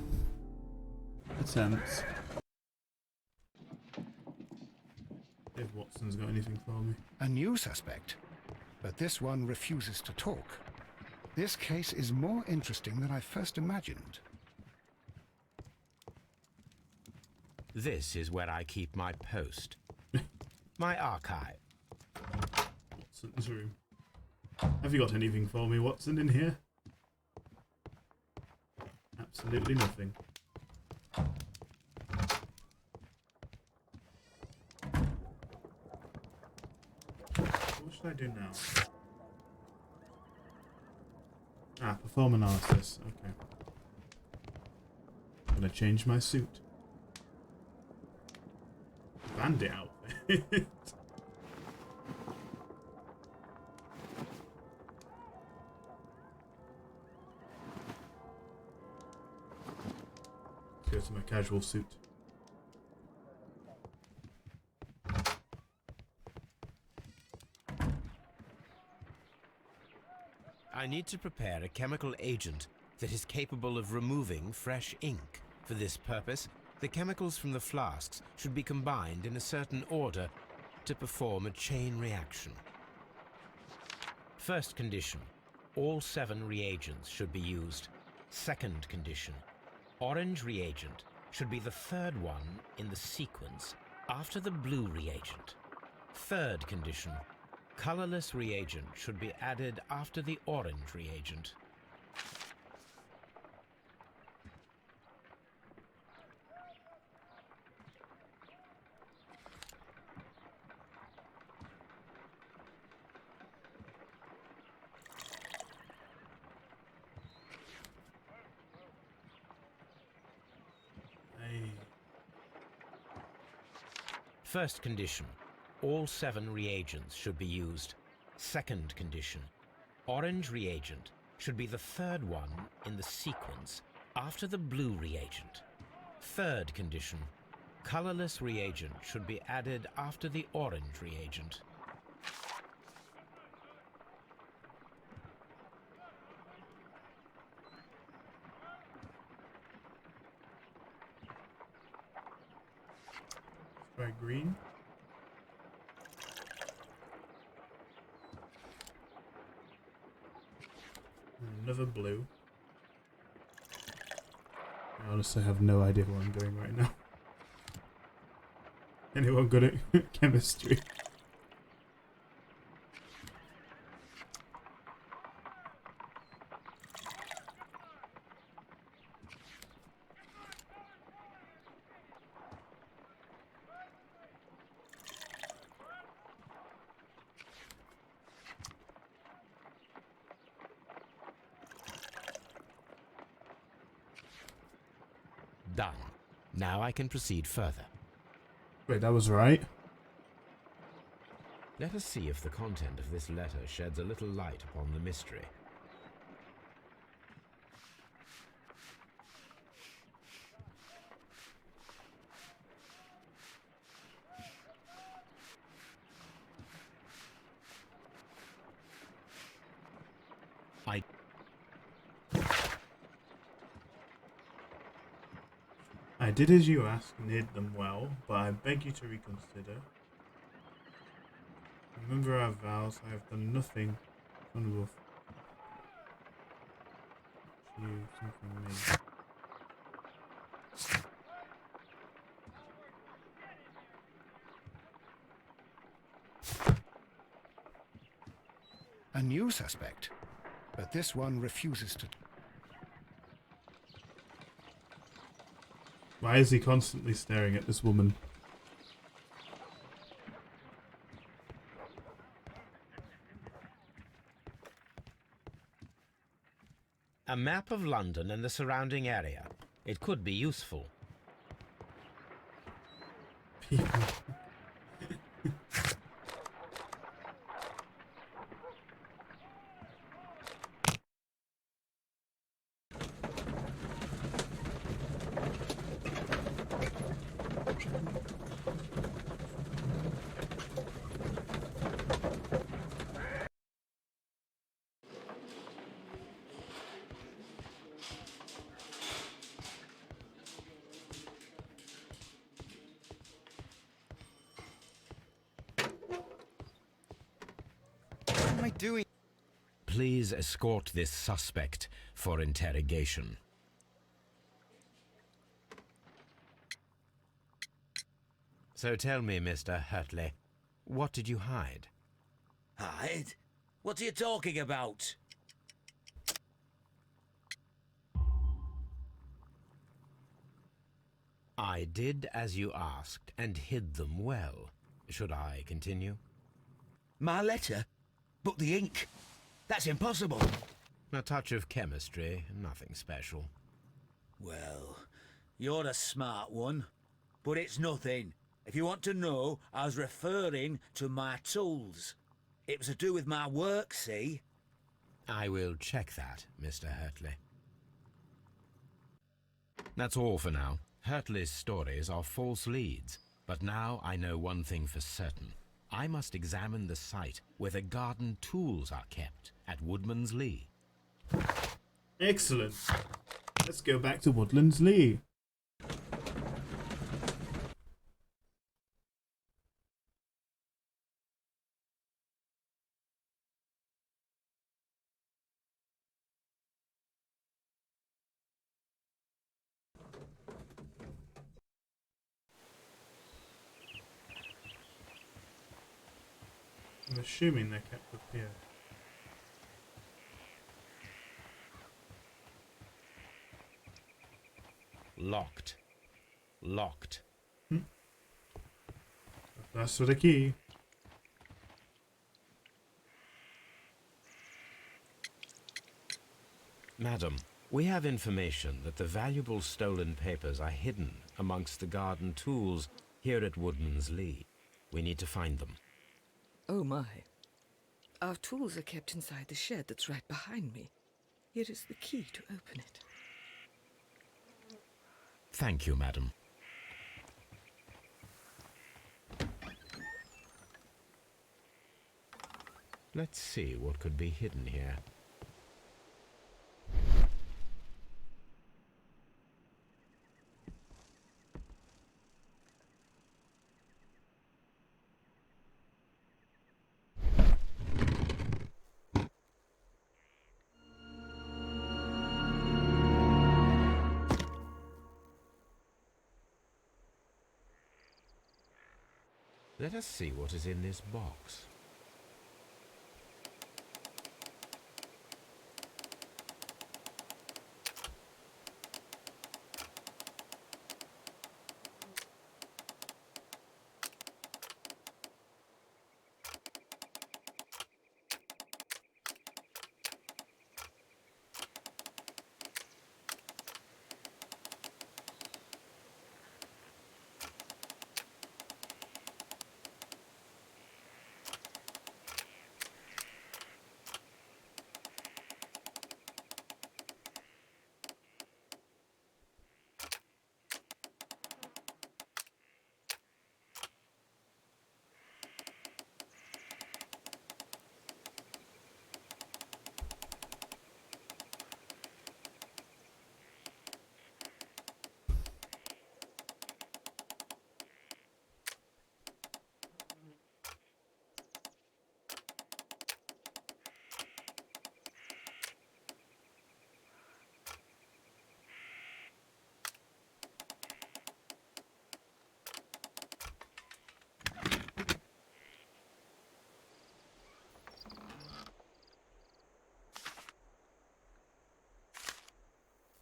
attempts. If Watson's got anything for me. A new suspect, but this one refuses to talk. This case is more interesting than I first imagined. This is where I keep my post. My archive. Watson's room. Have you got anything for me, Watson, in here? Absolutely nothing. should I do now? Ah, perform analysis. Okay. I'm gonna change my suit. Bandit outfit. Go to my casual suit. I need to prepare a chemical agent that is capable of removing fresh ink. For this purpose, the chemicals from the flasks should be combined in a certain order to perform a chain reaction. First condition, all 7 reagents should be used. Second condition, orange reagent should be the third one in the sequence after the blue reagent. Third condition, colorless reagent should be added after the orange reagent. First condition, all 7 reagents should be used. Second condition, orange reagent should be the third one in the sequence after the blue reagent. Third condition, colorless reagent should be added after the orange reagent. Try green. Another blue. I honestly have no idea what I'm doing right now. Anyone good at chemistry? Done. Now I can proceed further. Wait, that was right. Let us see if the content of this letter sheds a little light upon the mystery. I did as you asked and hid them well, but I beg you to reconsider. Remember our vows, I have done nothing honorable. You, something me. A new suspect, but this one refuses to... Why is he constantly staring at this woman? A map of London and the surrounding area. It could be useful. People. What am I doing? Please escort this suspect for interrogation. So tell me, Mr. Hurtley, what did you hide? Hide? What are you talking about? I did as you asked and hid them well. Should I continue? My letter? But the ink, that's impossible. A touch of chemistry, nothing special. Well, you're a smart one, but it's nothing. If you want to know, I was referring to my tools. It was to do with my work, see? I will check that, Mr. Hurtley. That's all for now. Hurtley's stories are false leads, but now I know one thing for certain. I must examine the site where the garden tools are kept at Woodman's Lee. Excellent. Let's go back to Woodlands Lee. I'm assuming they're kept up here. Locked. Locked. That's for the key. Madam, we have information that the valuable stolen papers are hidden amongst the garden tools here at Woodman's Lee. We need to find them. Oh my. Our tools are kept inside the shed that's right behind me. Here is the key to open it. Thank you, madam. Let's see what could be hidden here. Let us see what is in this box.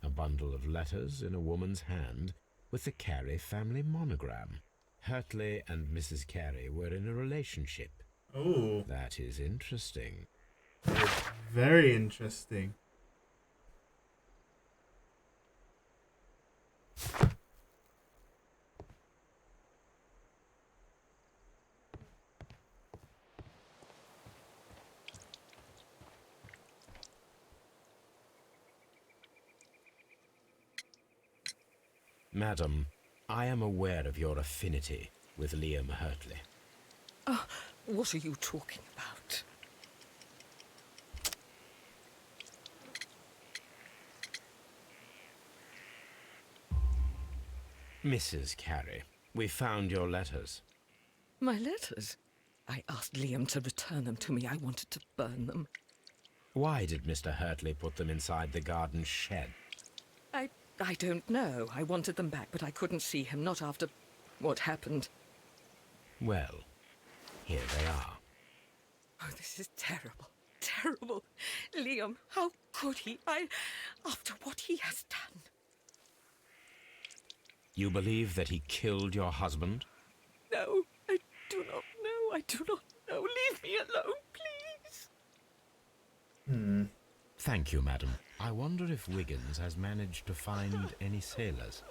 A bundle of letters in a woman's hand with the Carey family monogram. Hurtley and Mrs. Carey were in a relationship. Oh. That is interesting. Very interesting. Madam, I am aware of your affinity with Liam Hurtley. Oh, what are you talking about? Mrs. Carey, we found your letters. My letters? I asked Liam to return them to me. I wanted to burn them. Why did Mr. Hurtley put them inside the garden shed? I don't know. I wanted them back, but I couldn't see him, not after what happened. Well, here they are. Oh, this is terrible. Terrible. Liam, how could he? After what he has done. You believe that he killed your husband? No, I do not know. I do not know. Leave me alone, please. Thank you, madam. I wonder if Wiggins has managed to find any sailors.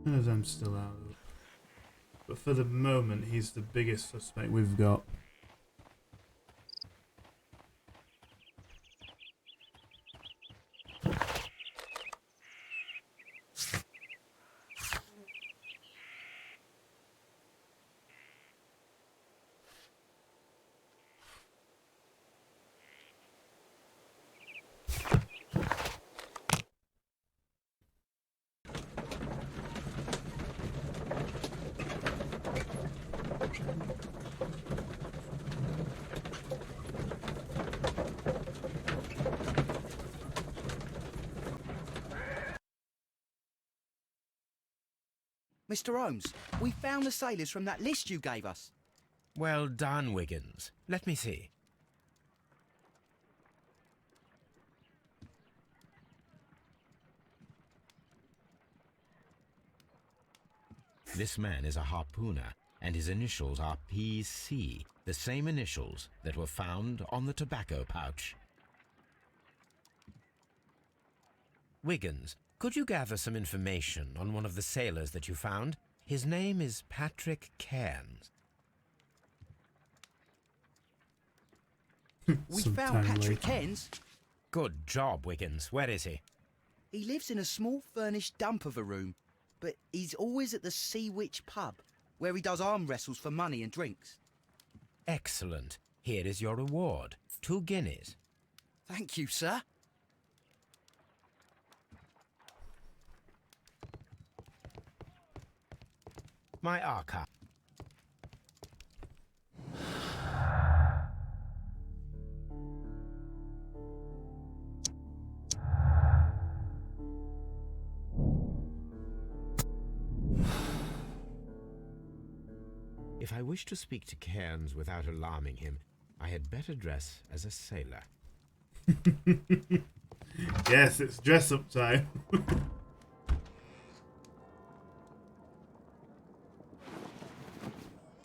None of them's still out. But for the moment, he's the biggest suspect we've got. Mr. Holmes, we found the sailors from that list you gave us. Well done, Wiggins. Let me see. This man is a harpooner, and his initials are PC, the same initials that were found on the tobacco pouch. Wiggins, could you gather some information on one of the sailors that you found? His name is Patrick Cairns. We found Patrick Cairns. Good job, Wiggins. Where is he? He lives in a small furnished dump of a room, but he's always at the Sea Witch pub, where he does arm wrestles for money and drinks. Excellent. Here is your reward. 2 guineas. Thank you, sir. My archive. If I wish to speak to Cairns without alarming him, I had better dress as a sailor. Yes, it's dress-up time.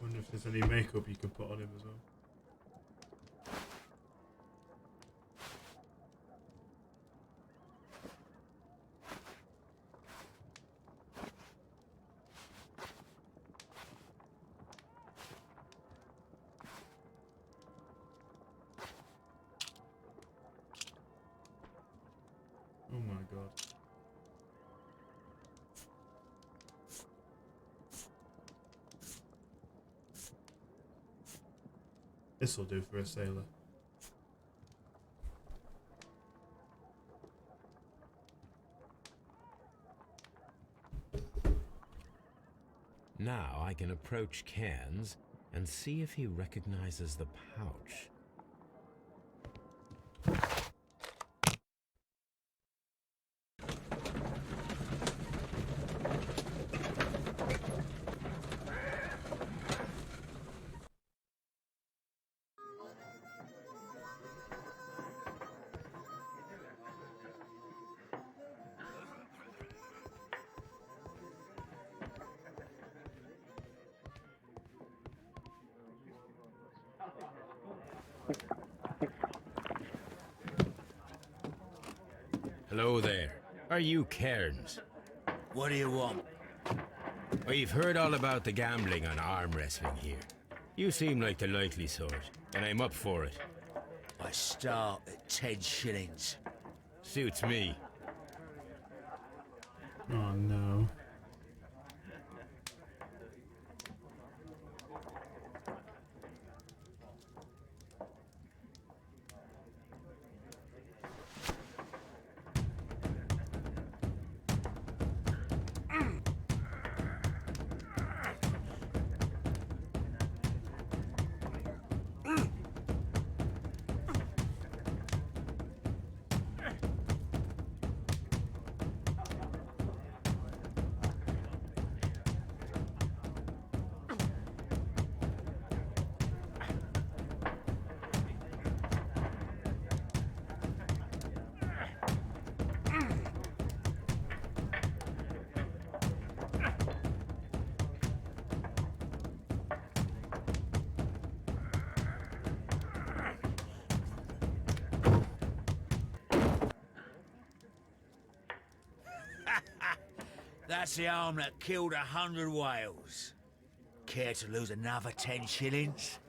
Wonder if there's any makeup you could put on him as well. Oh my god. This'll do for a sailor. Now I can approach Cairns and see if he recognizes the pouch. Hello there. Are you Cairns? What do you want? I've heard all about the gambling on arm wrestling here. You seem like the likely sort, and I'm up for it. I start at 10 shillings. Suits me. Oh no. That's the arm that killed 100 whales. Care to lose another 10 shillings?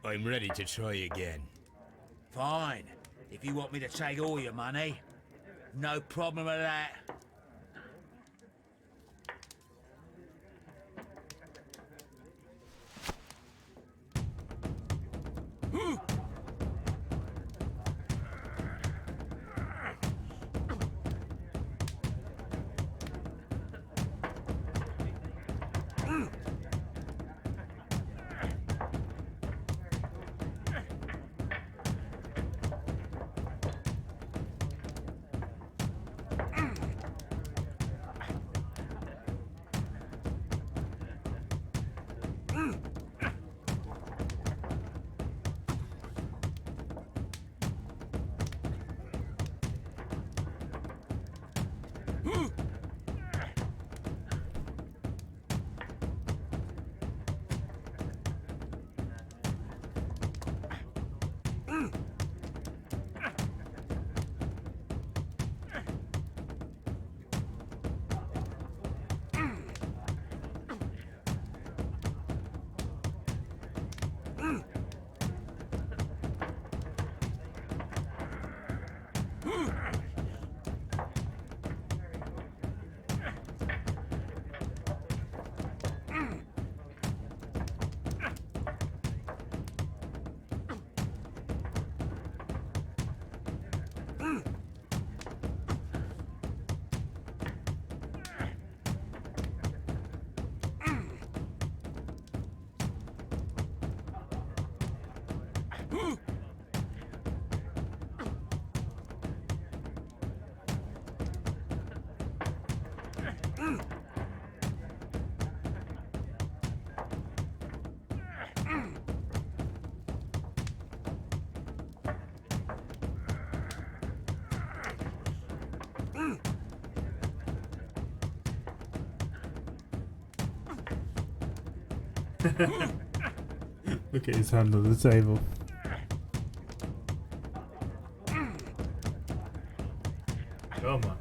I'm ready to try again. Fine. If you want me to take all your money, no problem with that. Look at his hand on the table. Come on.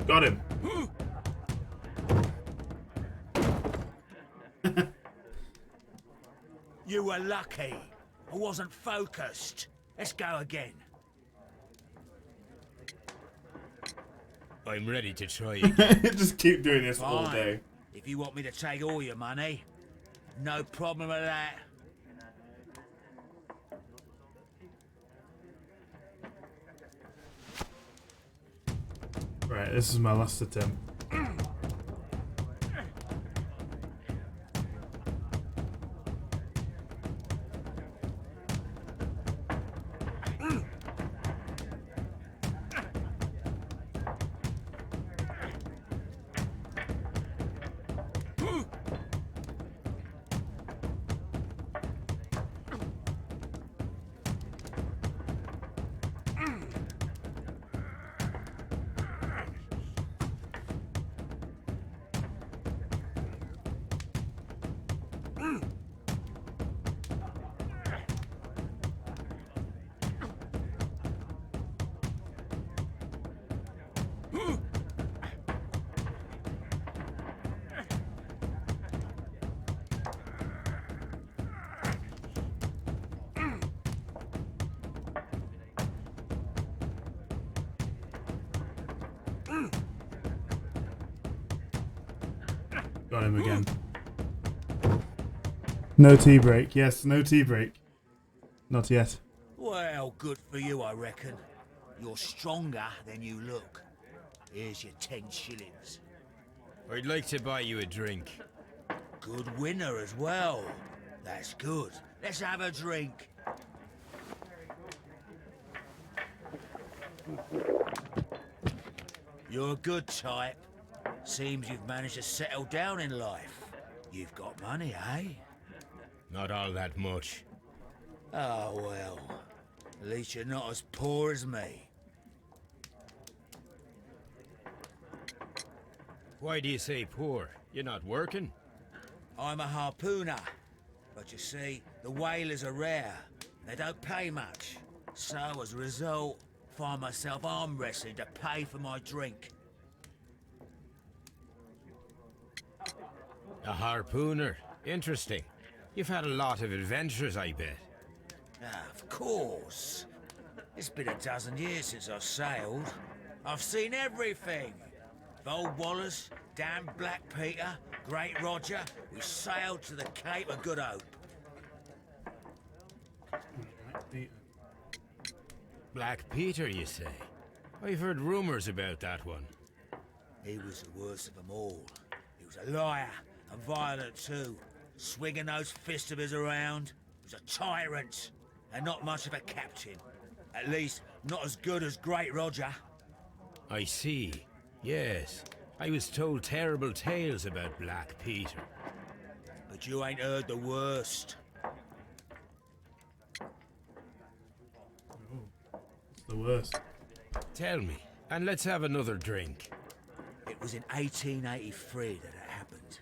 Got him. You were lucky. I wasn't focused. Let's go again. I'm ready to try again. Just keep doing this Fine. all day. If you want me to take all your money, no problem with that. Right, this is my last attempt. Got him again. No tea break. Yes, no tea break. Not yet. Well, good for you, I reckon. You're stronger than you look. Here's your 10 shillings. I'd like to buy you a drink. Good winner as well. That's good. Let's have a drink. You're a good type. Seems you've managed to settle down in life. You've got money, eh? Not all that much. Oh, well. At least you're not as poor as me. Why do you say poor? You're not working? I'm a harpooner. But you see, the whalers are rare. They don't pay much. So, as a result, find myself arm wrestling to pay for my drink. A harpooner. Interesting. You've had a lot of adventures, I bet. Of course. It's been a dozen years since I've sailed. I've seen everything. Old Wallace, damn Black Peter, Great Roger, we sailed to the Cape of Good Hope. Black Peter, you say? I've heard rumors about that one. He was the worst of them all. He was a liar, and violent too. Swinging those fists of his around. He was a tyrant, and not much of a captain. At least, not as good as Great Roger. I see. Yes. I was told terrible tales about Black Peter. But you ain't heard the worst. It's the worst. Tell me, and let's have another drink. It was in 1883 that it happened.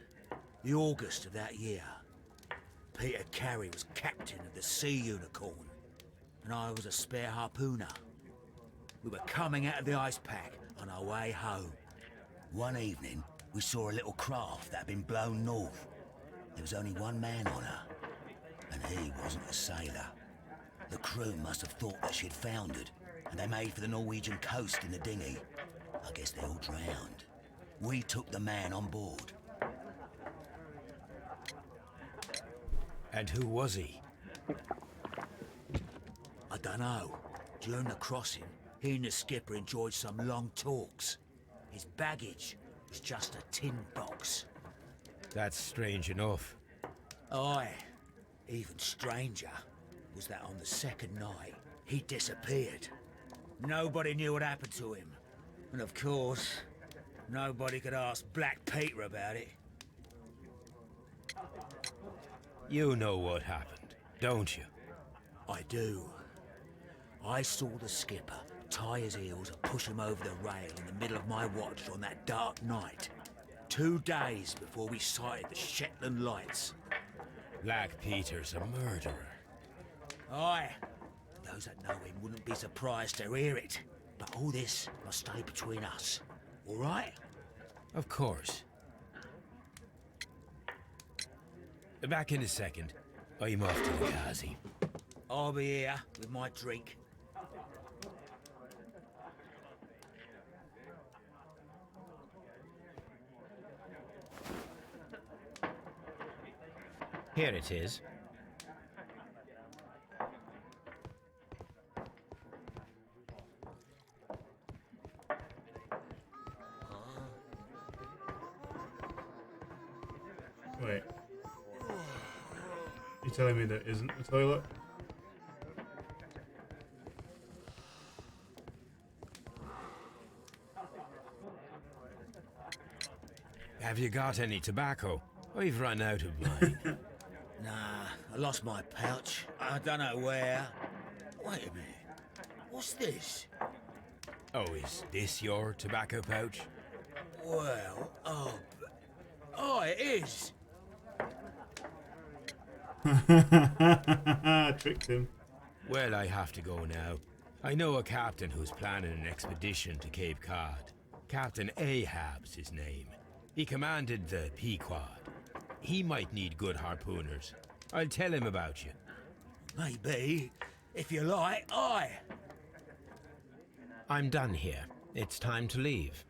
The August of that year. Peter Carey was captain of the Sea Unicorn, and I was a spare harpooner. We were coming out of the ice pack on our way home. One evening, we saw a little craft that had been blown north. There was only one man on her, and he wasn't a sailor. The crew must have thought that she'd foundered, and they made for the Norwegian coast in the dinghy. I guess they all drowned. We took the man on board. And who was he? I dunno. During the crossing, he and the skipper enjoyed some long talks. His baggage was just a tin box. That's strange enough. Aye. Even stranger was that on the second night, he disappeared. Nobody knew what happened to him. And of course, nobody could ask Black Peter about it. You know what happened, don't you? I do. I saw the skipper tie his heels and push him over the rail in the middle of my watch on that dark night. 2 days before we sighted the Shetland Lights. Black Peter's a murderer. Aye. Those that know him wouldn't be surprised to hear it. But all this must stay between us. All right? Of course. Back in a second. I'm off to the Ghazi. I'll be here with my drink. Here it is. Wait. You're telling me there isn't a toilet? Have you got any tobacco? We've run out of mine. Nah, I lost my pouch. I don't know where. Wait a minute. What's this? Oh, is this your tobacco pouch? Well, oh, it is. Tricked him. Well, I have to go now. I know a captain who's planning an expedition to Cape Cod. Captain Ahab's his name. He commanded the Pequod. He might need good harpooners. I'll tell him about you. Maybe. If you like, aye. I'm done here. It's time to leave.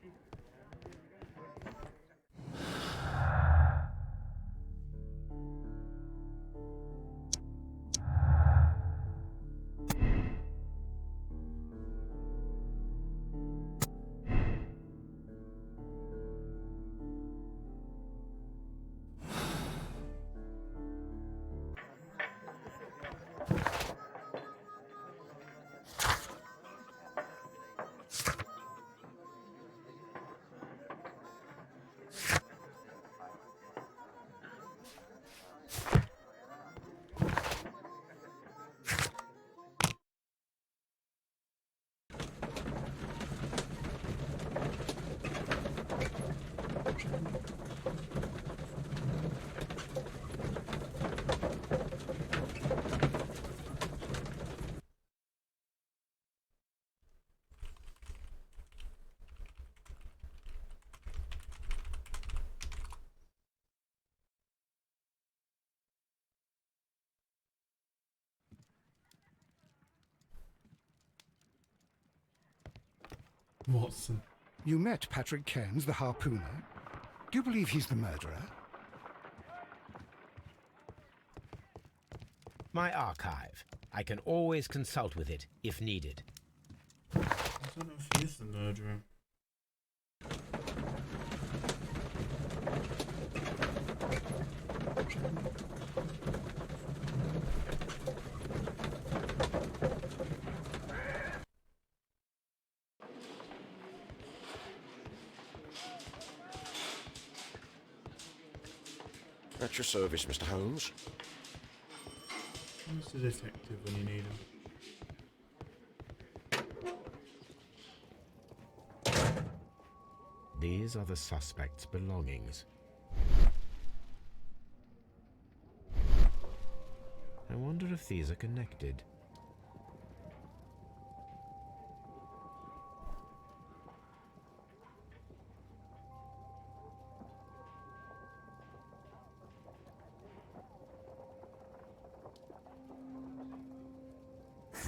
Watson. You met Patrick Cairns, the harpooner. Do you believe he's the murderer? My archive. I can always consult with it if needed. I don't know if he is the murderer. At your service, Mr. Holmes. Who's the detective when you need him? These are the suspect's belongings. I wonder if these are connected.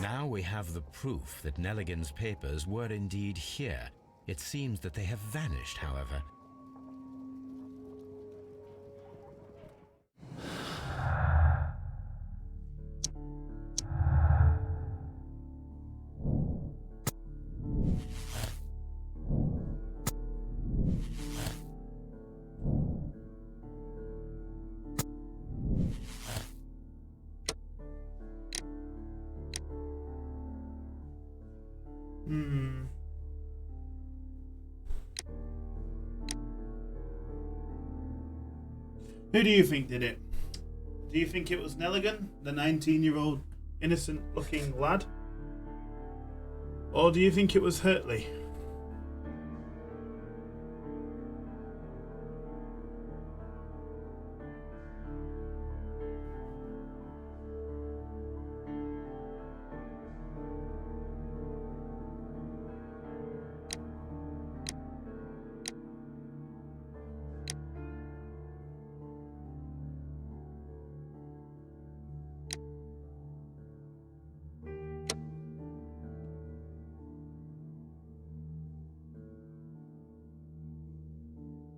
Now we have the proof that Nelligan's papers were indeed here. It seems that they have vanished, however. Who do you think did it? Do you think it was Nelligan, the 19-year-old innocent-looking lad? Or do you think it was Hurtley?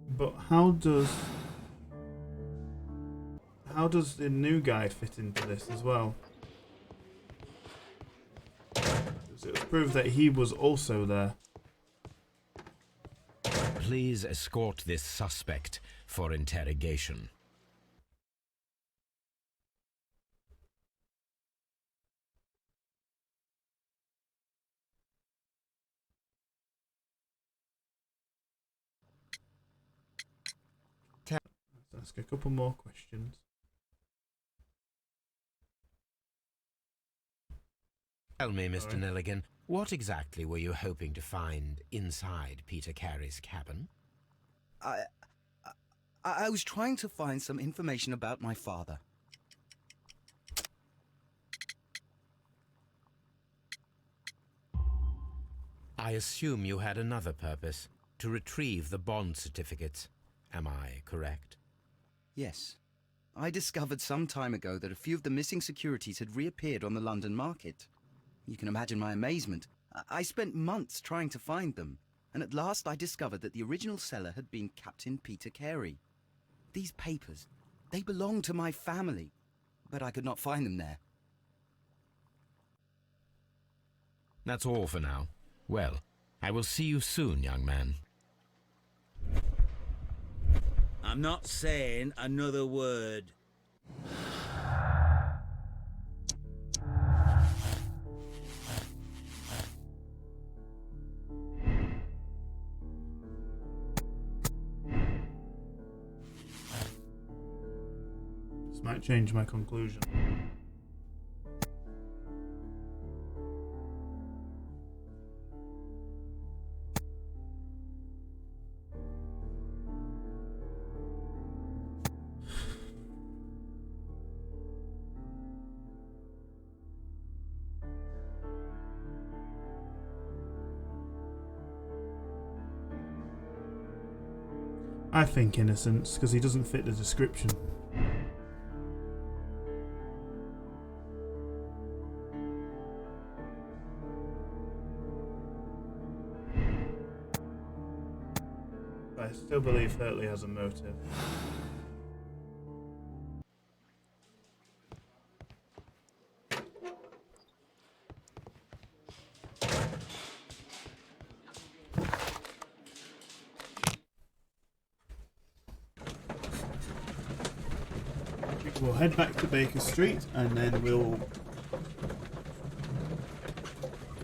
But how does the new guy fit into this as well? Because it was proved that he was also there. Please escort this suspect for interrogation. ask a couple more questions. Tell me, Mr. Sorry. Nelligan, what exactly were you hoping to find inside Peter Carey's cabin? I was trying to find some information about my father. I assume you had another purpose, to retrieve the bond certificates. Am I correct? Yes. I discovered some time ago that a few of the missing securities had reappeared on the London market. You can imagine my amazement. I spent months trying to find them, and at last I discovered that the original seller had been Captain Peter Carey. These papers, they belonged to my family, but I could not find them there. That's all for now. Well, I will see you soon, young man. I'm not saying another word. This might change my conclusion. I think innocence, because he doesn't fit the description. I still believe Hurtley has a motive. We'll head back to Baker Street and then we'll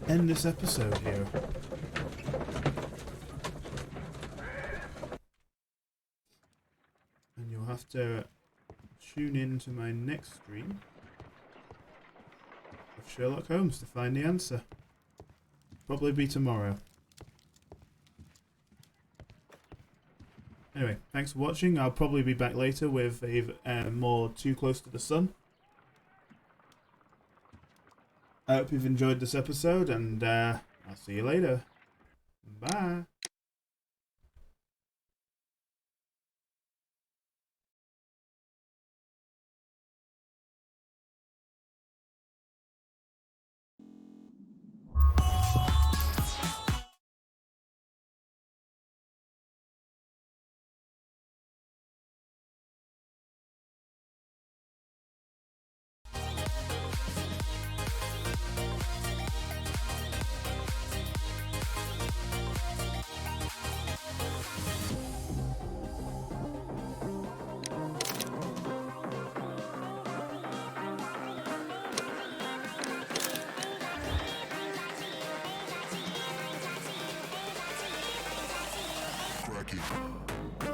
end this episode here. And you'll have to tune in to my next stream of Sherlock Holmes to find the answer. Probably be tomorrow. Anyway, thanks for watching. I'll probably be back later with a more Too Close to the Sun. I hope you've enjoyed this episode, and I'll see you later. Bye. Cracky.